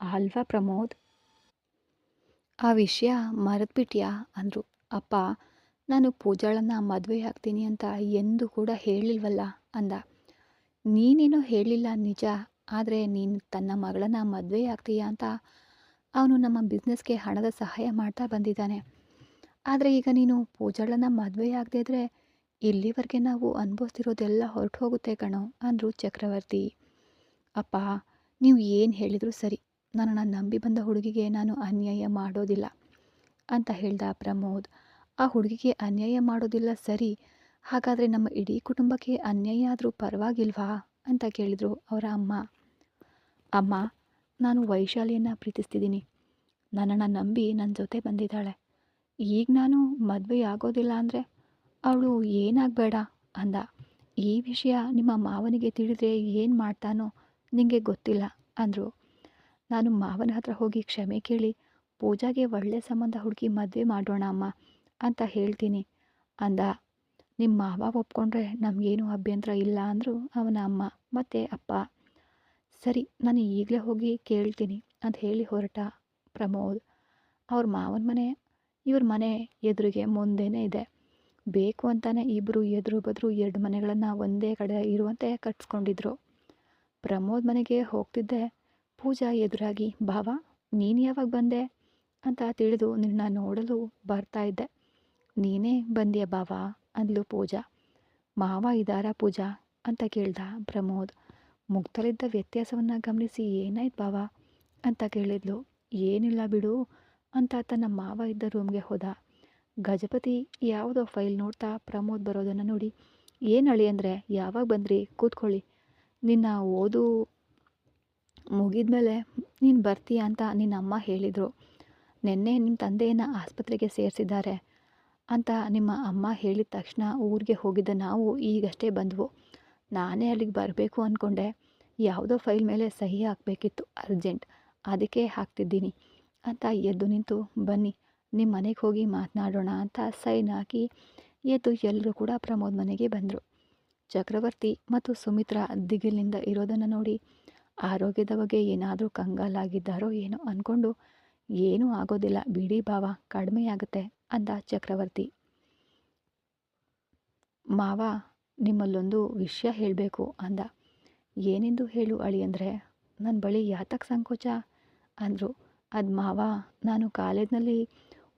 ಅಲ್ವಾ ಪ್ರಮೋದ್? ಆ ವಿಷಯ ಮರೆತುಬಿಟ್ಯಾ ಅಂದರು. ಅಪ್ಪ, ನಾನು ಪೂಜಾಳನ್ನು ಮದುವೆ ಆಗ್ತೀನಿ ಅಂತ ಎಂದೂ ಕೂಡ ಹೇಳಿಲ್ವಲ್ಲ ಅಂದ. ನೀನೇನೋ ಹೇಳಿಲ್ಲ ನಿಜ, ಆದರೆ ನೀನು ತನ್ನ ಮಗಳನ್ನು ಮದುವೆ ಆಗ್ತೀಯಾ ಅಂತ ಅವನು ನಮ್ಮ ಬಿಸ್ನೆಸ್ಗೆ ಹಣದ ಸಹಾಯ ಮಾಡ್ತಾ ಬಂದಿದ್ದಾನೆ. ಆದರೆ ಈಗ ನೀನು ಪೂಜಾಳನ್ನು ಮದುವೆ ಆಗದೇ ಇದ್ದರೆ ಇಲ್ಲಿವರೆಗೆ ನಾವು ಅನುಭವಿಸ್ತಿರೋದೆಲ್ಲ ಹೊರಟು ಹೋಗುತ್ತೆ ಕಣೋ ಅಂದರು ಚಕ್ರವರ್ತಿ. ಅಪ್ಪ, ನೀವು ಏನು ಹೇಳಿದರೂ ಸರಿ, ನನ್ನನ್ನು ನಂಬಿ ಬಂದ ಹುಡುಗಿಗೆ ನಾನು ಅನ್ಯಾಯ ಮಾಡೋದಿಲ್ಲ ಅಂತ ಹೇಳ್ದ ಪ್ರಮೋದ್. ಆ ಹುಡುಗಿಗೆ ಅನ್ಯಾಯ ಮಾಡೋದಿಲ್ಲ ಸರಿ, ಹಾಗಾದರೆ ನಮ್ಮ ಇಡೀ ಕುಟುಂಬಕ್ಕೆ ಅನ್ಯಾಯ ಆದರೂ ಪರವಾಗಿಲ್ವಾ ಅಂತ ಕೇಳಿದರು ಅವರ ಅಮ್ಮ. ಅಮ್ಮ, ನಾನು ವೈಶಾಲಿಯನ್ನು ಪ್ರೀತಿಸ್ತಿದ್ದೀನಿ, ನನ್ನನ್ನು ನಂಬಿ ನನ್ನ ಜೊತೆ ಬಂದಿದ್ದಾಳೆ. ಈಗ ನಾನು ಮದುವೆ ಆಗೋದಿಲ್ಲ ಅಂದರೆ ಅವಳು ಏನಾಗಬೇಡ ಅಂದ. ಈ ವಿಷಯ ನಿಮ್ಮ ಮಾವನಿಗೆ ತಿಳಿದ್ರೆ ಏನು ಮಾಡ್ತಾನೋ ನಿಮಗೆ ಗೊತ್ತಿಲ್ಲ ಅಂದರು. ನಾನು ಮಾವನ ಹತ್ರ ಹೋಗಿ ಕ್ಷಮೆ ಕೇಳಿ ಪೂಜಾಗೆ ಒಳ್ಳೆ ಸಂಬಂಧ ಹುಡುಕಿ ಮದುವೆ ಮಾಡೋಣ ಅಮ್ಮ ಅಂತ ಹೇಳ್ತೀನಿ ಅಂದ. ನಿಮ್ಮ ಮಾವ ಒಪ್ಕೊಂಡ್ರೆ ನಮಗೇನು ಅಭ್ಯಂತರ ಇಲ್ಲ ಅಂದರು ಅವನ ಅಮ್ಮ ಮತ್ತು ಅಪ್ಪ. ಸರಿ, ನಾನು ಈಗಲೇ ಹೋಗಿ ಕೇಳ್ತೀನಿ ಅಂತ ಹೇಳಿ ಹೊರಟ ಪ್ರಮೋದ್. ಅವ್ರ ಮಾವನ ಮನೆ ಇವ್ರ ಮನೆ ಎದುರಿಗೆ ಮುಂದೆನೇ ಇದೆ. ಬೇಕು ಅಂತಾನೆ ಇಬ್ಬರು ಎದುರು ಬದ್ರು 2 ಮನೆಗಳನ್ನು ಒಂದೇ ಕಡೆ ಇರುವಂತೆ ಕಟ್ಸ್ಕೊಂಡಿದ್ರು. ಪ್ರಮೋದ್ ಮನೆಗೆ ಹೋಗ್ತಿದ್ದೆ, ಪೂಜಾ ಎದುರಾಗಿ, ಭಾವ ನೀನು ಯಾವಾಗ ಬಂದೆ ಅಂತ ತಿಳಿದು ನಿನ್ನ ನೋಡಲು ಬರ್ತಾ ಇದ್ದೆ, ನೀನೇ ಬಂದ್ಯಾ ಭಾವ ಅಂದ್ಲು ಪೂಜಾ. ಮಾವ ಇದ್ದಾರಾ ಪೂಜಾ ಅಂತ ಕೇಳ್ದ ಪ್ರಮೋದ್. ಮುಗ್ದಲ್ಲಿದ್ದ ವ್ಯತ್ಯಾಸವನ್ನು ಗಮನಿಸಿ, ಏನಾಯ್ತು ಭಾವ ಅಂತ ಕೇಳಿದ್ಲು. ಏನಿಲ್ಲ ಬಿಡು ಅಂತ ತನ್ನ ಮಾವ ಇದ್ದ ರೂಮ್ಗೆ ಹೋದ. ಗಜಪತಿ ಯಾವುದೋ ಫೈಲ್ ನೋಡ್ತಾ ಪ್ರಮೋದ್ ಬರೋದನ್ನು ನೋಡಿ, ಏನು ಅಳಿಯಂದ್ರೆ ಯಾವಾಗ ಬಂದ್ರಿ, ಕೂತ್ಕೊಳ್ಳಿ, ನಿನ್ನ ಓದು ಮುಗಿದ್ಮೇಲೆ ನೀನು ಬರ್ತೀಯ ಅಂತ ನಿನ್ನ ಅಮ್ಮ ಹೇಳಿದರು. ನಿನ್ನೆ ನಿಮ್ಮ ತಂದೆಯನ್ನು ಆಸ್ಪತ್ರೆಗೆ ಸೇರಿಸಿದ್ದಾರೆ ಅಂತ ನಿಮ್ಮ ಅಮ್ಮ ಹೇಳಿದ ತಕ್ಷಣ ಊರಿಗೆ ಹೋಗಿದ್ದ ನಾವು ಈಗಷ್ಟೇ ಬಂದವು. ನಾನೇ ಅಲ್ಲಿಗೆ ಬರಬೇಕು ಅಂದ್ಕೊಂಡೆ, ಯಾವುದೋ ಫೈಲ್ ಮೇಲೆ ಸಹಿ ಹಾಕಬೇಕಿತ್ತು, ಅರ್ಜೆಂಟ್, ಅದಕ್ಕೆ ಹಾಕ್ತಿದ್ದೀನಿ ಅಂತ ಎದ್ದು ನಿಂತು, ಬನ್ನಿ ನಿಮ್ಮ ಮನೆಗೆ ಹೋಗಿ ಮಾತನಾಡೋಣ ಅಂತ ಸೈನ್ ಹಾಕಿ ಎದ್ದು ಎಲ್ಲರೂ ಕೂಡ ಪ್ರಮೋದ್ ಮನೆಗೆ ಬಂದರು. ಚಕ್ರವರ್ತಿ ಮತ್ತು ಸುಮಿತ್ರಾ ದಿಗಿಲಿನಿಂದ ಇರೋದನ್ನು ನೋಡಿ ಆರೋಗ್ಯದ ಬಗ್ಗೆ ಏನಾದರೂ ಕಂಗಾಲಾಗಿದ್ದಾರೋ ಏನೋ ಅಂದ್ಕೊಂಡು, ಏನೂ ಆಗೋದಿಲ್ಲ ಬಿಡಿ ಭಾವ, ಕಡಿಮೆ ಆಗುತ್ತೆ ಅಂದ ಚಕ್ರವರ್ತಿ. ಮಾವ, ನಿಮ್ಮಲ್ಲೊಂದು ವಿಷಯ ಹೇಳಬೇಕು ಅಂದ. ಏನೆಂದು ಹೇಳು ಅಳಿಯಂದ್ರೆ, ನನ್ನ ಬಳಿ ಯಾತಕ್ಕೆ ಸಂಕೋಚ ಅಂದರು. ಅದು ಮಾವ, ನಾನು ಕಾಲೇಜ್ನಲ್ಲಿ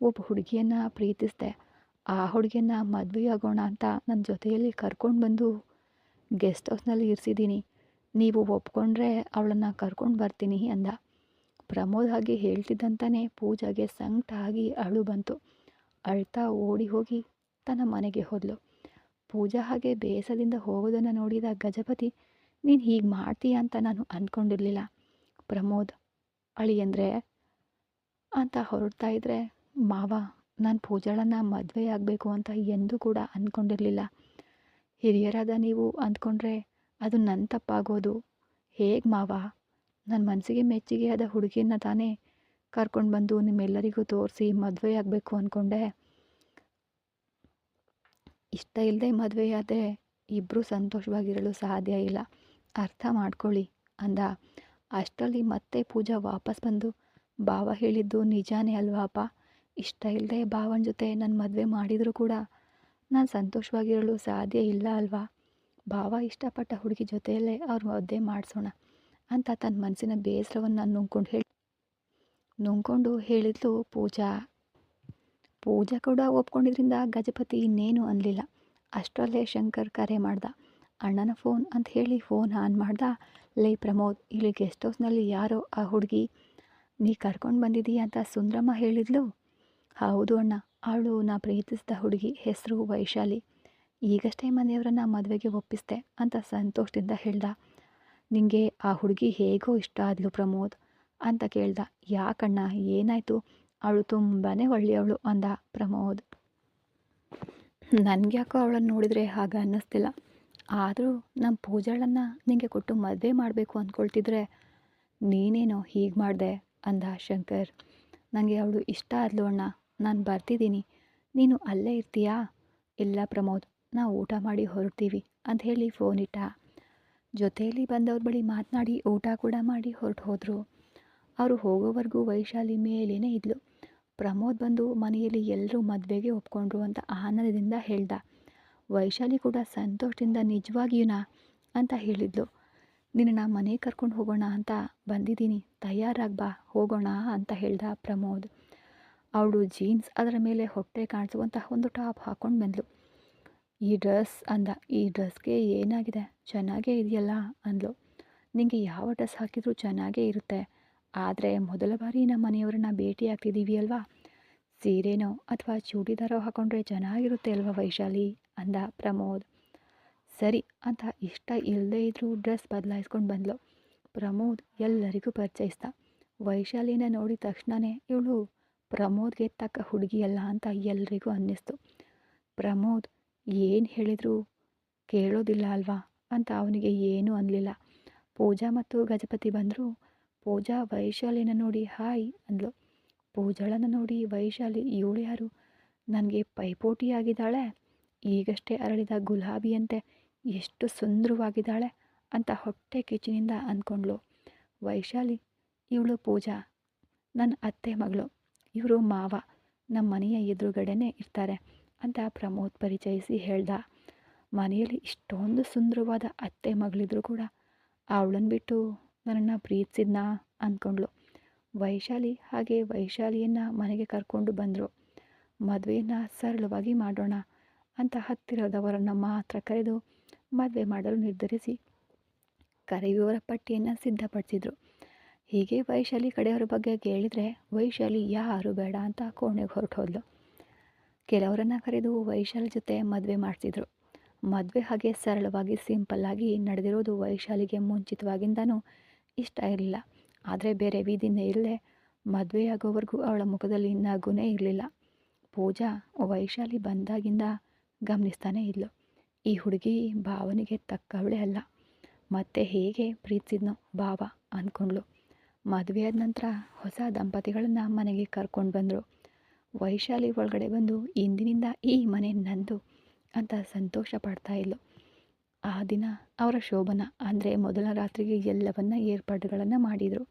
ಒಬ್ಬ ಹುಡುಗಿಯನ್ನು ಪ್ರೀತಿಸಿದೆ. ಆ ಹುಡುಗಿಯನ್ನು ಮದುವೆಯಾಗೋಣ ಅಂತ ನನ್ನ ಜೊತೆಯಲ್ಲಿ ಕರ್ಕೊಂಡು ಬಂದು ಗೆಸ್ಟ್ ಹೌಸ್ನಲ್ಲಿ ಇರಿಸಿದ್ದೀನಿ. ನೀವು ಒಪ್ಕೊಂಡ್ರೆ ಅವಳನ್ನು ಕರ್ಕೊಂಡು ಬರ್ತೀನಿ ಅಂದ. ಪ್ರಮೋದ್ ಹಾಗೆ ಹೇಳ್ತಿದ್ದಂತಾನೆ ಪೂಜಾಗೆ ಸಂಕಟ ಆಗಿ ಅಳು ಬಂತು. ಅಳ್ತಾ ಓಡಿ ಹೋಗಿ ತನ್ನ ಮನೆಗೆ ಹೋದಳು. ಪೂಜಾ ಹಾಗೆ ಬೇಸರದಿಂದ ಹೋಗೋದನ್ನು ನೋಡಿದ ಗಜಪತಿ, ನೀನು ಹೀಗೆ ಮಾಡ್ತೀಯ ಅಂತ ನಾನು ಅಂದ್ಕೊಂಡಿರಲಿಲ್ಲ ಪ್ರಮೋದ್ ಅಳಿಯಂದ್ರೆ ಅಂತ ಹೊರಡ್ತಾ ಇದ್ರೆ, ಮಾವ, ನಾನು ಪೂಜಾಳನ್ನು ಮದುವೆ ಆಗಬೇಕು ಅಂತ ಎಂದೂ ಕೂಡ ಅಂದ್ಕೊಂಡಿರಲಿಲ್ಲ. ಹಿರಿಯರಾದ ನೀವು ಅಂದ್ಕೊಂಡ್ರೆ ಅದು ನನ್ನ ತಪ್ಪಾಗೋದು. ಹೇಗೆ ಮಾವ, ನನ್ನ ಮನಸ್ಸಿಗೆ ಮೆಚ್ಚುಗೆಯಾದ ಹುಡುಗಿಯನ್ನು ತಾನೇ ಕರ್ಕೊಂಡು ಬಂದು ನಿಮ್ಮೆಲ್ಲರಿಗೂ ತೋರಿಸಿ ಮದುವೆ ಆಗಬೇಕು ಅಂದ್ಕೊಂಡೆ. ಇಷ್ಟ ಇಲ್ಲದೆ ಮದುವೆಯಾದರೆ ಇಬ್ಬರೂ ಸಂತೋಷವಾಗಿರಲು ಸಾಧ್ಯ ಇಲ್ಲ, ಅರ್ಥ ಮಾಡ್ಕೊಳ್ಳಿ ಅಂದ. ಅಷ್ಟರಲ್ಲಿ ಮತ್ತೆ ಪೂಜಾ ವಾಪಸ್ ಬಂದು, ಭಾವ ಹೇಳಿದ್ದು ನಿಜಾನೇ ಅಲ್ವಾ ಅಪ್ಪ, ಇಷ್ಟ ಇಲ್ಲದೆ ಭಾವನ ಜೊತೆ ನನ್ನ ಮದುವೆ ಮಾಡಿದರೂ ಕೂಡ ನಾನು ಸಂತೋಷವಾಗಿರಲು ಸಾಧ್ಯ ಇಲ್ಲ ಅಲ್ವಾ? ಭಾವ ಇಷ್ಟಪಟ್ಟ ಹುಡುಗಿ ಜೊತೆಯಲ್ಲೇ ಅವ್ರ ಮದುವೆ ಮಾಡಿಸೋಣ ಅಂತ ತನ್ನ ಮನಸ್ಸಿನ ಬೇಸರವನ್ನು ನುಂಗ್ಕೊಂಡು ಹೇಳಿದ್ಲು ಪೂಜಾ. ಪೂಜಾ ಕೂಡ ಒಪ್ಕೊಂಡಿದ್ರಿಂದ ಗಜಪತಿ ಇನ್ನೇನು ಅನ್ನಲಿಲ್ಲ. ಅಷ್ಟರಲ್ಲೇ ಶಂಕರ್ ಕರೆ ಮಾಡ್ದ. ಅಣ್ಣನ ಫೋನ್ ಅಂತ ಹೇಳಿ ಫೋನ್ ಆನ್ ಮಾಡ್ದ. ಲೇ ಪ್ರಮೋದ್, ಇಲ್ಲಿ ಗೆಸ್ಟ್ ಹೌಸ್ನಲ್ಲಿ ಯಾರೋ ಆ ಹುಡುಗಿ ನೀ ಕರ್ಕೊಂಡು ಬಂದಿದ್ದೀಯ ಅಂತ ಸುಂದ್ರಮ್ಮ ಹೇಳಿದ್ಲು. ಹೌದು ಅಣ್ಣ, ಅವಳು ನಾ ಪ್ರೀತಿಸಿದ ಹುಡುಗಿ, ಹೆಸರು ವೈಶಾಲಿ. ಈಗಷ್ಟೇ ಮನೆಯವರನ್ನ ಮದುವೆಗೆ ಒಪ್ಪಿಸ್ದೆ ಅಂತ ಸಂತೋಷದಿಂದ ಹೇಳ್ದ. ನಿಂಗೆ ಆ ಹುಡುಗಿ ಹೇಗೋ ಇಷ್ಟ ಆದ್ಲು ಪ್ರಮೋದ್ ಅಂತ ಕೇಳ್ದ. ಯಾಕಣ್ಣ, ಏನಾಯಿತು? ಅವಳು ತುಂಬಾ ಒಳ್ಳೆಯವಳು ಅಂದ ಪ್ರಮೋದ್. ನನಗ್ಯಾಕೋ ಅವಳನ್ನು ನೋಡಿದರೆ ಹಾಗೆ ಅನ್ನಿಸ್ತಿಲ್ಲ. ಆದರೂ ನಮ್ಮ ಪೂಜಾಳನ್ನು ನಿಂಗೆ ಕೊಟ್ಟು ಮದುವೆ ಮಾಡಬೇಕು ಅಂದ್ಕೊಳ್ತಿದ್ರೆ ನೀನೇನೋ ಹೀಗೆ ಮಾಡಿದೆ ಅಂದ ಶಂಕರ್. ನನಗೆ ಅವಳು ಇಷ್ಟ ಆದ್ಲು ಅಣ್ಣ, ನಾನು ಬರ್ತಿದ್ದೀನಿ, ನೀನು ಅಲ್ಲೇ ಇರ್ತೀಯಾ? ಇಲ್ಲ ಪ್ರಮೋದ್, ನಾವು ಊಟ ಮಾಡಿ ಹೊರಡ್ತೀವಿ ಅಂತ ಹೇಳಿ ಫೋನ್ ಇಟ್ಟ. ಜೊತೆಯಲ್ಲಿ ಬಂದವ್ರ ಬಳಿ ಮಾತನಾಡಿ ಊಟ ಕೂಡ ಮಾಡಿ ಹೊರಟು ಹೋದರು. ಅವರು ಹೋಗೋವರೆಗೂ ವೈಶಾಲಿ ಮೇಲೇ ಇದ್ಲು. ಪ್ರಮೋದ್ ಬಂದು ಮನೆಯಲ್ಲಿ ಎಲ್ಲರೂ ಮದುವೆಗೆ ಒಪ್ಕೊಂಡ್ರು ಅಂತ ಆನಂದದಿಂದ ಹೇಳ್ದ. ವೈಶಾಲಿ ಕೂಡ ಸಂತೋಷದಿಂದ ನಿಜವಾಗಿಯೂನಾ ಅಂತ ಹೇಳಿದ್ಲು. ನಿನ್ನನ್ನು ಮನೆಗೆ ಕರ್ಕೊಂಡು ಹೋಗೋಣ ಅಂತ ಬಂದಿದ್ದೀನಿ, ತಯಾರಾಗಿ ಬಾ, ಹೋಗೋಣ ಅಂತ ಹೇಳ್ದ ಪ್ರಮೋದ್. ಅವಳು ಜೀನ್ಸ್, ಅದರ ಮೇಲೆ ಹೊಟ್ಟೆ ಕಾಣಿಸುವಂತಹ ಒಂದು ಟಾಪ್ ಹಾಕ್ಕೊಂಡು ಬಂದ್ಲು. ಈ ಡ್ರೆಸ್ ಅಂದ. ಈ ಡ್ರೆಸ್ಗೆ ಏನಾಗಿದೆ, ಚೆನ್ನಾಗೇ ಇದೆಯಲ್ಲ ಅಂದ್ಲು. ನಿಂಗೆ ಯಾವ ಡ್ರೆಸ್ ಹಾಕಿದ್ರೂ ಚೆನ್ನಾಗೇ ಇರುತ್ತೆ, ಆದರೆ ಮೊದಲ ಬಾರಿ ನಮ್ಮ ಮನೆಯವ್ರನ್ನ ಭೇಟಿ ಆಗ್ತಿದ್ದೀವಿ ಅಲ್ವಾ, ಸೀರೆನೋ ಅಥವಾ ಚೂಡಿದಾರೋ ಹಾಕೊಂಡ್ರೆ ಚೆನ್ನಾಗಿರುತ್ತೆ ಅಲ್ವಾ ವೈಶಾಲಿ ಅಂದ ಪ್ರಮೋದ್. ಸರಿ ಅಂತ ಇಷ್ಟ ಇಲ್ಲದೇ ಇದ್ರೂ ಡ್ರೆಸ್ ಬದಲಾಯಿಸ್ಕೊಂಡು ಬಂದ್ಲು. ಪ್ರಮೋದ್ ಎಲ್ಲರಿಗೂ ಪರಿಚಯಿಸ್ದ. ವೈಶಾಲಿನ ನೋಡಿದ ತಕ್ಷಣವೇ ಇವಳು ಪ್ರಮೋದ್ಗೆ ತಕ್ಕ ಹುಡುಗಿಯಲ್ಲ ಅಂತ ಎಲ್ರಿಗೂ ಅನ್ನಿಸ್ತು. ಪ್ರಮೋದ್ ಏನು ಹೇಳಿದ್ರು ಕೇಳೋದಿಲ್ಲ ಅಲ್ವಾ ಅಂತ ಅವನಿಗೆ ಏನೂ ಅನ್ನಲಿಲ್ಲ. ಪೂಜಾ ಮತ್ತು ಗಜಪತಿ ಬಂದರು. ಪೂಜಾ ವೈಶಾಲಿನ ನೋಡಿ ಹಾಯ್ ಅಂದ್ಲು. ಪೂಜಾಳನ್ನು ನೋಡಿ ವೈಶಾಲಿ, ಇವಳು ಯಾರು, ನನಗೆ ಪೈಪೋಟಿಯಾಗಿದ್ದಾಳೆ, ಈಗಷ್ಟೇ ಅರಳಿದ ಗುಲಾಬಿಯಂತೆ ಎಷ್ಟು ಸುಂದರವಾಗಿದ್ದಾಳೆ ಅಂತ ಹೊಟ್ಟೆ ಕಿಚ್ಚಿನಿಂದ ಅಂದ್ಕೊಂಡ್ಳು. ವೈಶಾಲಿ, ಇವಳು ಪೂಜಾ, ನನ್ನ ಅತ್ತೆ ಮಗಳು, ಇವರು ಮಾವ, ನಮ್ಮ ಮನೆಯ ಎದುರುಗಡೆನೇ ಇರ್ತಾರೆ ಅಂತ ಪ್ರಮೋದ್ ಪರಿಚಯಿಸಿ ಹೇಳ್ದ. ಮನೆಯಲ್ಲಿ ಇಷ್ಟೊಂದು ಸುಂದರವಾದ ಅತ್ತೆ ಮಗಳಿದ್ರು ಕೂಡ ಅವಳನ್ನು ಬಿಟ್ಟು ನನ್ನನ್ನು ಪ್ರೀತಿಸಿದ್ನಾ ಅಂದ್ಕೊಂಡ್ಳು. ವೈಶಾಲಿ ಹಾಗೆ ವೈಶಾಲಿಯನ್ನು ಮನೆಗೆ ಕರ್ಕೊಂಡು ಬಂದರು. ಮದುವೆಯನ್ನು ಸರಳವಾಗಿ ಮಾಡೋಣ ಅಂತ ಹತ್ತಿರದವರನ್ನು ಮಾತ್ರ ಕರೆದು ಮದುವೆ ಮಾಡಲು ನಿರ್ಧರಿಸಿ ಕರೆಯುವವರ ಪಟ್ಟಿಯನ್ನು ಸಿದ್ಧಪಡಿಸಿದ್ರು. ಹೀಗೆ ವೈಶಾಲಿ ಕಡೆಯವರ ಬಗ್ಗೆ ಕೇಳಿದರೆ ವೈಶಾಲಿ ಯಾರು ಬೇಡ ಅಂತ ಕೋಣೆಗೆ ಹೊರಟು ಹೋದ್ಲು. ಕೆಲವರನ್ನು ಕರೆದು ವೈಶಾಲಿ ಜೊತೆ ಮದುವೆ ಮಾಡಿಸಿದ್ರು. ಮದುವೆ ಹಾಗೆ ಸರಳವಾಗಿ ಸಿಂಪಲ್ಲಾಗಿ ನಡೆದಿರೋದು ವೈಶಾಲಿಗೆ ಮುಂಚಿತವಾಗಿಂದನೂ ಇಷ್ಟ ಇರಲಿಲ್ಲ. ಆದರೆ ಬೇರೆ ವಿಧಿನೇ ಇಲ್ಲದೆ ಮದುವೆಯಾಗೋವರೆಗೂ ಅವಳ ಮುಖದಲ್ಲಿ ನಗುನೇ ಇರಲಿಲ್ಲ. ಪೂಜಾ ವೈಶಾಲಿ ಬಂದಾಗಿಂದ ಗಮನಿಸ್ತಾನೇ ಇದ್ಲು. ಈ ಹುಡುಗಿ ಭಾವನಿಗೆ ತಕ್ಕವಳೇ ಅಲ್ಲ, ಮತ್ತೆ ಹೇಗೆ ಪ್ರೀತಿಸಿದ್ನೋ ಭಾವ ಅಂದ್ಕೊಂಡ್ಳು. ಮದುವೆಯಾದ ನಂತರ ಹೊಸ ದಂಪತಿಗಳನ್ನು ಮನೆಗೆ ಕರ್ಕೊಂಡು ಬಂದರು. ವೈಶಾಲಿ ಒಳಗಡೆ ಬಂದು ಇಂದಿನಿಂದ ಈ ಮನೆ ನಂದು ಅಂತ ಸಂತೋಷ ಪಡ್ತಾ ಇದ್ಲು. ಆ ದಿನ ಅವರ ಶೋಭನ ಅಂದರೆ ಮೊದಲ ರಾತ್ರಿಗೆ ಎಲ್ಲವನ್ನ ಏರ್ಪಾಡುಗಳನ್ನು ಮಾಡಿದರು.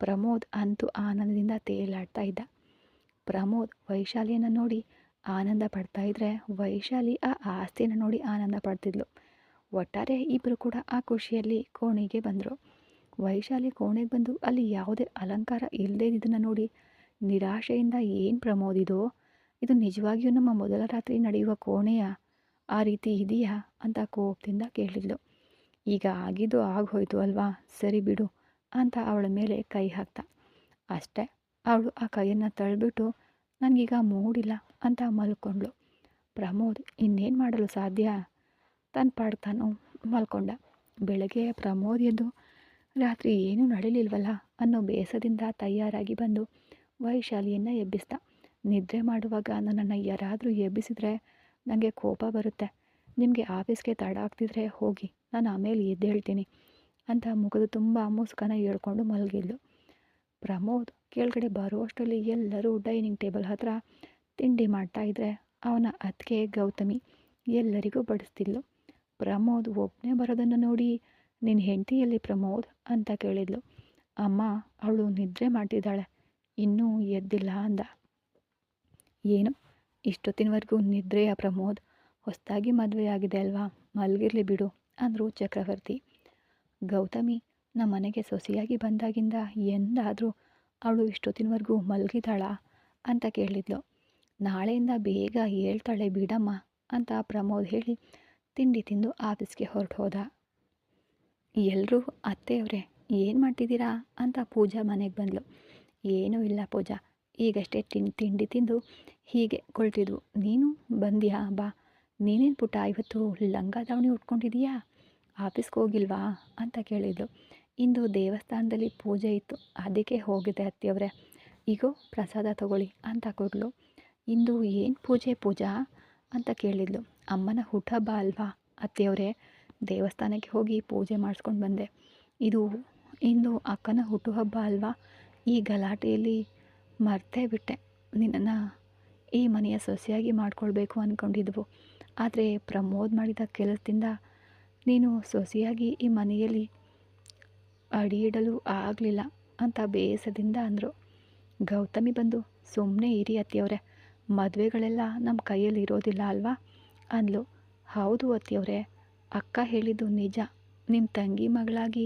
ಪ್ರಮೋದ್ ಅಂತೂ ಆನಂದದಿಂದ ತೇಲಾಡ್ತಾ ಇದ್ದ. ಪ್ರಮೋದ್ ವೈಶಾಲಿಯನ್ನು ನೋಡಿ ಆನಂದ ಪಡ್ತಾ ಇದ್ದರೆ ವೈಶಾಲಿ ಆ ಆಸ್ತಿಯನ್ನು ನೋಡಿ ಆನಂದ ಪಡ್ತಿದ್ಲು. ಒಟ್ಟಾರೆ ಇಬ್ಬರು ಕೂಡ ಆ ಖುಷಿಯಲ್ಲಿ ಕೋಣೆಗೆ ಬಂದರು. ವೈಶಾಲಿ ಕೋಣೆಗೆ ಬಂದು ಅಲ್ಲಿ ಯಾವುದೇ ಅಲಂಕಾರ ಇಲ್ಲದೇ ಇದನ್ನು ನೋಡಿ ನಿರಾಶೆಯಿಂದ, ಏನು ಪ್ರಮೋದ್ ಇದು ನಿಜವಾಗಿಯೂ ನಮ್ಮ ಮೊದಲ ರಾತ್ರಿ ನಡೆಯುವ ಕೋಣೆಯ ಆ ರೀತಿ ಇದೆಯಾ ಅಂತ ಕೋಪದಿಂದ ಕೇಳಿದ್ಲು. ಈಗ ಆಗಿದ್ದು ಆಗೋಯ್ತು ಅಲ್ವಾ, ಸರಿ ಬಿಡು ಅಂತ ಅವಳ ಮೇಲೆ ಕೈ ಹಾಕ್ತ. ಅಷ್ಟೇ, ಅವಳು ಆ ಕೈಯನ್ನು ತಳ್ಳಿಬಿಟ್ಟು ನನಗೀಗ ಮೂಡಿಲ್ಲ ಅಂತ ಮಲ್ಕೊಂಡ್ಳು. ಪ್ರಮೋದ್ ಇನ್ನೇನು ಮಾಡಲು ಸಾಧ್ಯ, ತನ್ನ ಪಾಡಿಗೆ ತಾನು ಮಲ್ಕೊಂಡ. ಬೆಳಗ್ಗೆ ಪ್ರಮೋದ್ ಎದ್ದು ರಾತ್ರಿ ಏನೂ ನಡೀಲಿಲ್ವಲ್ಲ ಅನ್ನೋ ಬೇಸದಿಂದ ತಯಾರಾಗಿ ಬಂದು ವೈಶಾಲಿಯನ್ನು ಎಬ್ಬಿಸ್ದ. ನಿದ್ರೆ ಮಾಡುವಾಗ ನನ್ನನ್ನು ಯಾರಾದರೂ ಎಬ್ಬಿಸಿದ್ರೆ ನನಗೆ ಕೋಪ ಬರುತ್ತೆ, ನಿಮಗೆ ಆಫೀಸ್ಗೆ ತಡ ಆಗ್ತಿದ್ರೆ ಹೋಗಿ, ನಾನು ಆಮೇಲೆ ಎದ್ದೇಳ್ತೀನಿ ಅಂತ ಮುಖದ ತುಂಬ ಮುಸ್ಕನ ಹೇಳ್ಕೊಂಡು ಮಲಗಿದ್ಲು. ಪ್ರಮೋದ್ ಕೆಳಗಡೆ ಬರುವಷ್ಟರಲ್ಲಿ ಎಲ್ಲರೂ ಡೈನಿಂಗ್ ಟೇಬಲ್ ಹತ್ರ ತಿಂಡಿ ಮಾಡ್ತಾ ಇದ್ದರೆ ಅವನ ಅತ್ತಿಗೆ ಗೌತಮಿ ಎಲ್ಲರಿಗೂ ಬಡಿಸ್ತಿದ್ಲು. ಪ್ರಮೋದ್ ಒಬ್ಬನೇ ಬರೋದನ್ನು ನೋಡಿ, ನಿನ್ನ ಹೆಂಡತಿಯಲ್ಲಿ ಪ್ರಮೋದ್ ಅಂತ ಕೇಳಿದ್ಲು. ಅಮ್ಮ, ಅವಳು ನಿದ್ರೆ ಮಾಡ್ತಿದ್ದಾಳೆ, ಇನ್ನೂ ಎದ್ದಿಲ್ಲ ಅಂದ. ಏನು ಇಷ್ಟೊತ್ತಿನವರೆಗೂ ನಿದ್ರೆಯ ಪ್ರಮೋದ್ ಹೊಸದಾಗಿ ಮದುವೆ ಆಗಿದೆ ಅಲ್ವಾ, ಮಲಗಿರಲಿ ಬಿಡು ಅಂದರು ಚಕ್ರವರ್ತಿ. ಗೌತಮಿ ನಮ್ಮ ಮನೆಗೆ ಸೊಸೆಯಾಗಿ ಬಂದಾಗಿಂದ ಎಂದಾದರೂ ಅವಳು ಇಷ್ಟೊತ್ತಿನವರೆಗೂ ಮಲಗಿದಾಳಾ ಅಂತ ಕೇಳಿದ್ಲು. ನಾಳೆಯಿಂದ ಬೇಗ ಹೇಳ್ತಾಳೆ ಬಿಡಮ್ಮ ಅಂತ ಪ್ರಮೋದ್ ಹೇಳಿ ತಿಂಡಿ ತಿಂದು ಆಫೀಸ್ಗೆ ಹೊರಟು ಹೋದ. ಎಲ್ಲರೂ ಅತ್ತೆಯವರೇ ಏನು ಮಾಡ್ತಿದ್ದೀರಾ ಅಂತ ಪೂಜಾ ಮನೆಗೆ ಬಂದಳು. ಏನೂ ಇಲ್ಲ ಪೂಜಾ, ಈಗಷ್ಟೇ ತಿಂಡಿ ತಿಂದು ಹೀಗೆ ಕೊಳ್ತಿದ್ವು. ನೀನು ಬಂದ್ಯಾ ಬಾ. ನೀನೇನು ಪುಟ್ಟ ಇವತ್ತು ಲಂಗ ದಾವಣಿ ಉಟ್ಕೊಂಡಿದೀಯಾ, ಆಫೀಸ್ಗೆ ಹೋಗಿಲ್ವಾ ಅಂತ ಕೇಳಿದ್ಲು. ಇಂದು ದೇವಸ್ಥಾನದಲ್ಲಿ ಪೂಜೆ ಇತ್ತು, ಅದಕ್ಕೆ ಹೋಗಿದೆ ಅತ್ತೆಯವರೇ. ಈಗೋ ಪ್ರಸಾದ ತಗೊಳ್ಳಿ ಅಂತ ಕೊಡಲು. ಇಂದು ಏನು ಪೂಜೆ ಪೂಜಾ ಅಂತ ಕೇಳಿದ್ಲು. ಅಮ್ಮನ ಹುಟ್ಟಹಬ್ಬ ಅಲ್ವಾ ಅತ್ತೆಯವರೇ, ದೇವಸ್ಥಾನಕ್ಕೆ ಹೋಗಿ ಪೂಜೆ ಮಾಡಿಸ್ಕೊಂಡು ಬಂದೆ. ಇಂದು ಅಕ್ಕನ ಹುಟ್ಟುಹಬ್ಬ ಅಲ್ವಾ, ಈ ಗಲಾಟೆಯಲ್ಲಿ ಮರ್ತೇ ಬಿಟ್ಟೆ. ನಿನ್ನನ್ನು ಈ ಮನೆಯ ಸೊಸೆಯಾಗಿ ಮಾಡ್ಕೊಳ್ಬೇಕು ಅಂದ್ಕೊಂಡಿದ್ವು, ಆದರೆ ಪ್ರಮೋದ್ ಮಾಡಿದ ಕೆಲಸದಿಂದ ನೀನು ಸೊಸೆಯಾಗಿ ಈ ಮನೆಯಲ್ಲಿ ಅಡಿಯಿಡಲು ಆಗಲಿಲ್ಲ ಅಂತ ಬೇಸರದಿಂದ ಅಂದರು. ಗೌತಮಿ ಬಂದು ಸುಮ್ಮನೆ ಇರಿ ಅತ್ತೆಯವರೇ, ಮದುವೆಗಳೆಲ್ಲ ನಮ್ಮ ಕೈಯಲ್ಲಿ ಇರೋದಿಲ್ಲ ಅಲ್ವಾ ಅಂದ್ಲು. ಹೌದು ಅತ್ತೆಯವರೇ, ಅಕ್ಕ ಹೇಳಿದ್ದು ನಿಜ. ನಿಮ್ಮ ತಂಗಿ ಮಗಳಾಗಿ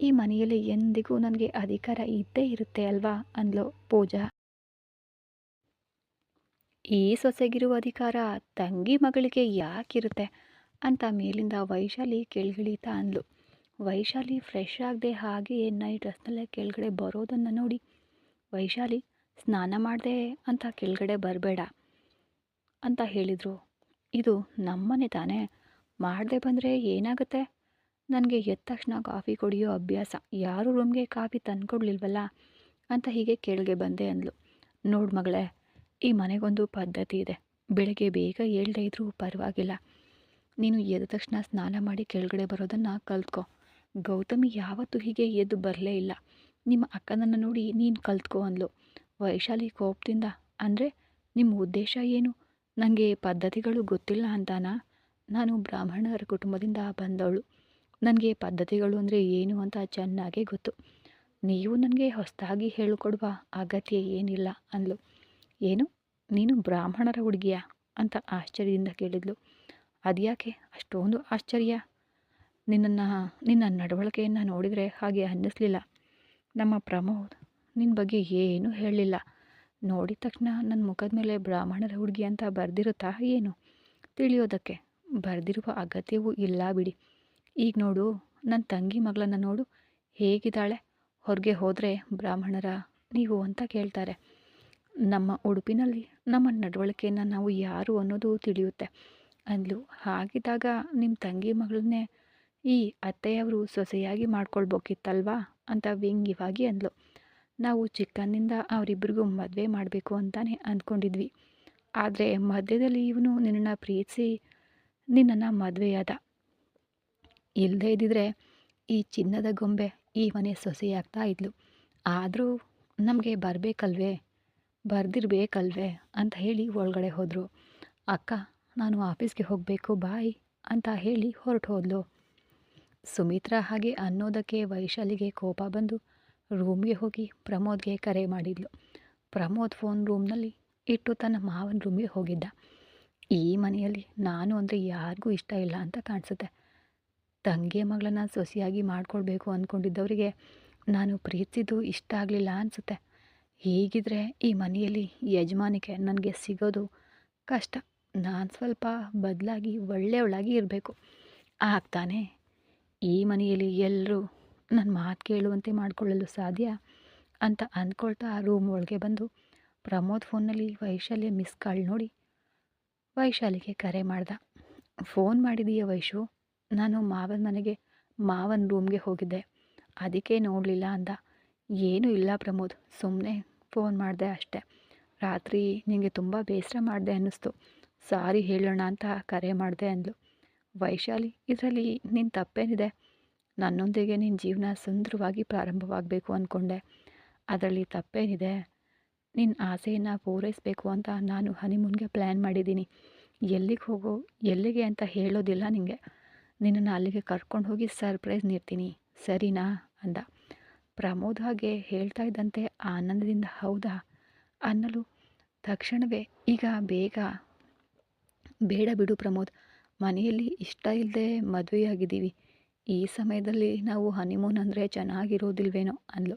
ಈ ಮನೆಯಲ್ಲಿ ಎಂದಿಗೂ ನನಗೆ ಅಧಿಕಾರ ಇದ್ದೇ ಇರುತ್ತೆ ಅಲ್ವಾ ಅಂದ್ಲು ಪೂಜಾ. ಈ ಸೊಸೆಗಿರುವ ಅಧಿಕಾರ ತಂಗಿ ಮಗಳಿಗೆ ಯಾಕಿರುತ್ತೆ ಅಂತ ಮೇಲಿಂದ ವೈಶಾಲಿ ಕೆಳಗಿಳಿತಾ ಅಂದ್ಲು. ವೈಶಾಲಿ ಫ್ರೆಶ್ ಆಗದೆ ಹಾಗೆಯೇ ನೈಟ್ ಡ್ರೆಸ್ನಲ್ಲೇ ಕೆಳಗಡೆ ಬರೋದನ್ನು ನೋಡಿ, ವೈಶಾಲಿ ಸ್ನಾನ ಮಾಡಿದೆ ಅಂತ ಕೆಳಗಡೆ ಬರಬೇಡ ಅಂತ ಹೇಳಿದರು. ಇದು ನಮ್ಮನೆ ತಾನೇ, ಮಾಡದೆ ಬಂದರೆ ಏನಾಗುತ್ತೆ? ನನಗೆ ಎದ್ದ ತಕ್ಷಣ ಕಾಫಿ ಕುಡಿಯೋ ಅಭ್ಯಾಸ, ಯಾರೂ ರೂಮ್ಗೆ ಕಾಫಿ ತಂದುಕೊಡ್ಲಿಲ್ವಲ್ಲ ಅಂತ ಹೀಗೆ ಕೆಳಗೆ ಬಂದೆ ಅಂದ್ಲು. ನೋಡು ಮಗಳೇ, ಈ ಮನೆಗೊಂದು ಪದ್ಧತಿ ಇದೆ. ಬೆಳಗ್ಗೆ ಬೇಗ ಹೇಳ್ದೇ ಇದ್ರೂ ಪರವಾಗಿಲ್ಲ, ನೀನು ಎದ್ದ ತಕ್ಷಣ ಸ್ನಾನ ಮಾಡಿ ಕೆಳಗಡೆ ಬರೋದನ್ನು ಕಲ್ತ್ಕೊ. ಗೌತಮಿ ಯಾವತ್ತೂ ಹೀಗೆ ಎದ್ದು ಬರಲೇ ಇಲ್ಲ, ನಿಮ್ಮ ಅಕ್ಕನನ್ನು ನೋಡಿ ನೀನು ಕಲ್ತ್ಕೊ ಅಂದ್ಲು. ವೈಶಾಲಿ ಕೋಪದಿಂದ, ಅಂದರೆ ನಿಮ್ಮ ಉದ್ದೇಶ ಏನು? ನನಗೆ ಪದ್ಧತಿಗಳು ಗೊತ್ತಿಲ್ಲ ಅಂತಾನಾ? ನಾನು ಬ್ರಾಹ್ಮಣರ ಕುಟುಂಬದಿಂದ ಬಂದವಳು, ನನಗೆ ಪದ್ಧತಿಗಳು ಅಂದರೆ ಏನು ಅಂತ ಚೆನ್ನಾಗೇ ಗೊತ್ತು. ನೀವು ನನಗೆ ಹೊಸದಾಗಿ ಹೇಳಿಕೊಡುವ ಅಗತ್ಯ ಏನಿಲ್ಲ ಅಂದ್ಲು. ಏನು, ನೀನು ಬ್ರಾಹ್ಮಣರ ಹುಡುಗಿಯಾ ಅಂತ ಆಶ್ಚರ್ಯದಿಂದ ಕೇಳಿದ್ಲು. ಅದ್ಯಾಕೆ ಅಷ್ಟೊಂದು ಆಶ್ಚರ್ಯ? ನಿನ್ನ ನಡವಳಿಕೆಯನ್ನು ನೋಡಿದರೆ ಹಾಗೆ ಅನ್ನಿಸ್ಲಿಲ್ಲ. ನಮ್ಮ ಪ್ರಮೋದ್ ನಿನ್ನ ಬಗ್ಗೆ ಏನೂ ಹೇಳಲಿಲ್ಲ. ನೋಡಿದ ತಕ್ಷಣ ನನ್ನ ಮುಖದ ಮೇಲೆ ಬ್ರಾಹ್ಮಣರ ಹುಡುಗಿ ಅಂತ ಬರೆದಿರುತ್ತಾ ಏನು? ತಿಳಿಯೋದಕ್ಕೆ ಬರೆದಿರುವ ಅಗತ್ಯವೂ ಇಲ್ಲ ಬಿಡಿ. ಈಗ ನೋಡು, ನನ್ನ ತಂಗಿ ಮಗಳನ್ನು ನೋಡು ಹೇಗಿದ್ದಾಳೆ. ಹೊರಗೆ ಹೋದರೆ ಬ್ರಾಹ್ಮಣರ ನೀವು ಅಂತ ಕೇಳ್ತಾರೆ. ನಮ್ಮ ಉಡುಪಿನಲ್ಲಿ ನಮ್ಮ ನಡವಳಿಕೆಯನ್ನು ನಾವು ಯಾರು ಅನ್ನೋದು ತಿಳಿಯುತ್ತೆ ಅಂದ್ಲು. ಹಾಗಿದ್ದಾಗ ನಿಮ್ಮ ತಂಗಿ ಮಗಳನ್ನೇ ಈ ಅತ್ತೆಯವರು ಸೊಸೆಯಾಗಿ ಮಾಡ್ಕೊಳ್ಬೇಕಿತ್ತಲ್ವಾ ಅಂತ ವ್ಯಂಗ್ಯವಾಗಿ ಅಂದ್ಲು. ನಾವು ಚಿಕ್ಕಂದಿಂದ ಅವರಿಬ್ಬರಿಗೂ ಮದುವೆ ಮಾಡಬೇಕು ಅಂತಾನೆ ಅಂದ್ಕೊಂಡಿದ್ವಿ. ಆದರೆ ಮಧ್ಯದಲ್ಲಿ ಇವನು ನಿನ್ನನ್ನು ಪ್ರೀತಿಸಿ ನಿನ್ನನ್ನು ಮದುವೆಯಾದ. ಇಲ್ಲದೇ ಇದ್ದಿದ್ರೆ ಈ ಚಿನ್ನದ ಗೊಂಬೆ ಈ ಮನೆ ಸೊಸೆಯಾಗ್ತಾ ಇದ್ಲು. ಆದರೂ ನಮಗೆ ಬರ್ದಿರ್ಬೇಕಲ್ವೇ ಅಂತ ಹೇಳಿ ಒಳಗಡೆ ಹೋದರು. ಅಕ್ಕ, ನಾನು ಆಫೀಸ್ಗೆ ಹೋಗಬೇಕು ಬಾಯ್ ಅಂತ ಹೇಳಿ ಹೊರಟು ಹೋದ್ಲು. ಸುಮಿತ್ರಾ ಹಾಗೆ ಅನ್ನೋದಕ್ಕೆ ವೈಶಾಲಿಗೆ ಕೋಪ ಬಂದು ರೂಮ್ಗೆ ಹೋಗಿ ಪ್ರಮೋದ್ಗೆ ಕರೆ ಮಾಡಿದ್ಲು. ಪ್ರಮೋದ್ ಫೋನ್ ರೂಮ್ನಲ್ಲಿ ಇಟ್ಟು ತನ್ನ ಮಾವನ ರೂಮ್ಗೆ ಹೋಗಿದ್ದ. ಈ ಮನೆಯಲ್ಲಿ ನಾನು ಅಂದರೆ ಯಾರಿಗೂ ಇಷ್ಟ ಇಲ್ಲ ಅಂತ ಕಾಣಿಸುತ್ತೆ. ತಂಗಿಯ ಮಗಳನ್ನು ಸೊಸೆಯಾಗಿ ಮಾಡ್ಕೊಳ್ಬೇಕು ಅಂದ್ಕೊಂಡಿದ್ದವರಿಗೆ ನಾನು ಪ್ರೀತಿಸಿದ್ದು ಇಷ್ಟ ಆಗಲಿಲ್ಲ ಅನಿಸುತ್ತೆ. ಹೀಗಿದ್ರೆ ಈ ಮನೆಯಲ್ಲಿ ಯಜಮಾನಿಕೆ ನನಗೆ ಸಿಗೋದು ಕಷ್ಟ. ನಾನು ಸ್ವಲ್ಪ ಬದಲಾಗಿ ಒಳ್ಳೆಯವಳಾಗಿ ಇರಬೇಕು, ಆಗ್ತಾನೆ ಈ ಮನೆಯಲ್ಲಿ ಎಲ್ಲರೂ ನನ್ನ ಮಾತು ಕೇಳುವಂತೆ ಮಾಡಿಕೊಳ್ಳಲು ಸಾಧ್ಯ ಅಂತ ಅಂದ್ಕೊಳ್ತಾ ರೂಮ್ ಒಳಗೆ ಬಂದು ಪ್ರಮೋದ್ ಫೋನ್ನಲ್ಲಿ ವೈಶಾಲಿಯ ಮಿಸ್ ಕಾಲ್ ನೋಡಿ ವೈಶಾಲಿಗೆ ಕರೆ ಮಾಡ್ದ. ಫೋನ್ ಮಾಡಿದೀಯ ವೈಶು? ನಾನು ಮಾವನ ರೂಮ್ಗೆ ಹೋಗಿದ್ದೆ, ಅದಕ್ಕೆ ನೋಡಲಿಲ್ಲ ಅಂದ. ಏನೂ ಇಲ್ಲ ಪ್ರಮೋದ್, ಸುಮ್ಮನೆ ಫೋನ್ ಮಾಡಿದೆ ಅಷ್ಟೆ. ರಾತ್ರಿ ನಿನಗೆ ತುಂಬ ಬೇಸರ ಮಾಡಿದೆ ಅನ್ನಿಸ್ತು, ಸಾರಿ ಹೇಳೋಣ ಅಂತ ಕರೆ ಮಾಡಿದೆ ಅಂದ್ಲು. ವೈಶಾಲಿ, ಇದರಲ್ಲಿ ನಿನ್ನ ತಪ್ಪೇನಿದೆ? ನನ್ನೊಂದಿಗೆ ನಿನ್ನ ಜೀವನ ಸುಂದರವಾಗಿ ಪ್ರಾರಂಭವಾಗಬೇಕು ಅಂದ್ಕೊಂಡೆ, ಅದರಲ್ಲಿ ತಪ್ಪೇನಿದೆ? ನಿನ್ನ ಆಸೆಯನ್ನು ಪೂರೈಸಬೇಕು ಅಂತ ನಾನು ಹನಿಮೂನ್ಗೆ ಪ್ಲ್ಯಾನ್ ಮಾಡಿದ್ದೀನಿ. ಎಲ್ಲಿಗೆ ಅಂತ ಹೇಳೋದಿಲ್ಲ ನಿನಗೆ. ನಿನ್ನನ್ನು ಅಲ್ಲಿಗೆ ಕರ್ಕೊಂಡು ಹೋಗಿ ಸರ್ಪ್ರೈಸ್ ನೀಡ್ತೀನಿ, ಸರಿನಾ ಅಂದ. ಪ್ರಮೋದ್ ಹಾಗೆ ಹೇಳ್ತಾ ಇದ್ದಂತೆ ಆನಂದದಿಂದ ಹೌದಾ ಅನ್ನಲು ತಕ್ಷಣವೇ ಈಗ ಬೇಗ ಬೇಡ ಬಿಡು ಪ್ರಮೋದ್, ಮನೆಯಲ್ಲಿ ಇಷ್ಟ ಇಲ್ಲದೆ ಮದುವೆಯಾಗಿದ್ದೀವಿ. ಈ ಸಮಯದಲ್ಲಿ ನಾವು ಹನಿಮೂನ್ ಅಂದರೆ ಚೆನ್ನಾಗಿರೋದಿಲ್ವೇನೋ ಅಂದ್ಲು.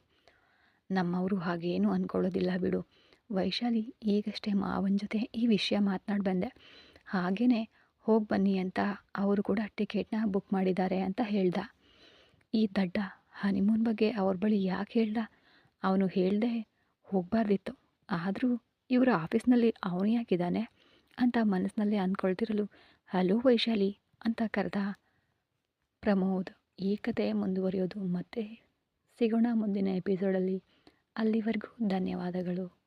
ನಮ್ಮವರು ಹಾಗೇನೂ ಅಂದ್ಕೊಳ್ಳೋದಿಲ್ಲ ಬಿಡು. ವೈಶಾಲಿ ಈಗಷ್ಟೇ ಮಾವನ ಜೊತೆ ಈ ವಿಷಯ ಮಾತನಾಡಿ ಬಂದೆ. ಹಾಗೇ ಹೋಗಿ ಬನ್ನಿ ಅಂತ ಅವರು ಕೂಡ ಟಿಕೆಟ್ನ ಬುಕ್ ಮಾಡಿದ್ದಾರೆ ಅಂತ ಹೇಳ್ದ. ಈ ದಡ್ಡ ಹನಿಮೂನ್ ಬಗ್ಗೆ ಅವ್ರ ಬಳಿ ಯಾಕೆ ಹೇಳ್ದ? ಅವನು ಹೇಳ್ದೆ ಹೋಗಬಾರ್ದಿತ್ತು. ಆದರೂ ಇವರ ಆಫೀಸ್ನಲ್ಲಿ ಅವನು ಯಾಕಿದ್ದಾನೆ ಅಂತ ಮನಸ್ಸಿನಲ್ಲೇ ಅಂದ್ಕೊಳ್ತಿರಲು ಹಲೋ ವೈಶಾಲಿ ಅಂತ ಕರೆದ ಪ್ರಮೋದ್. ಈ ಕತೆ ಮುಂದುವರಿಯೋದು ಮತ್ತೆ ಸಿಗೋಣ ಮುಂದಿನ ಎಪಿಸೋಡಲ್ಲಿ. ಅಲ್ಲಿವರೆಗೂ ಧನ್ಯವಾದಗಳು.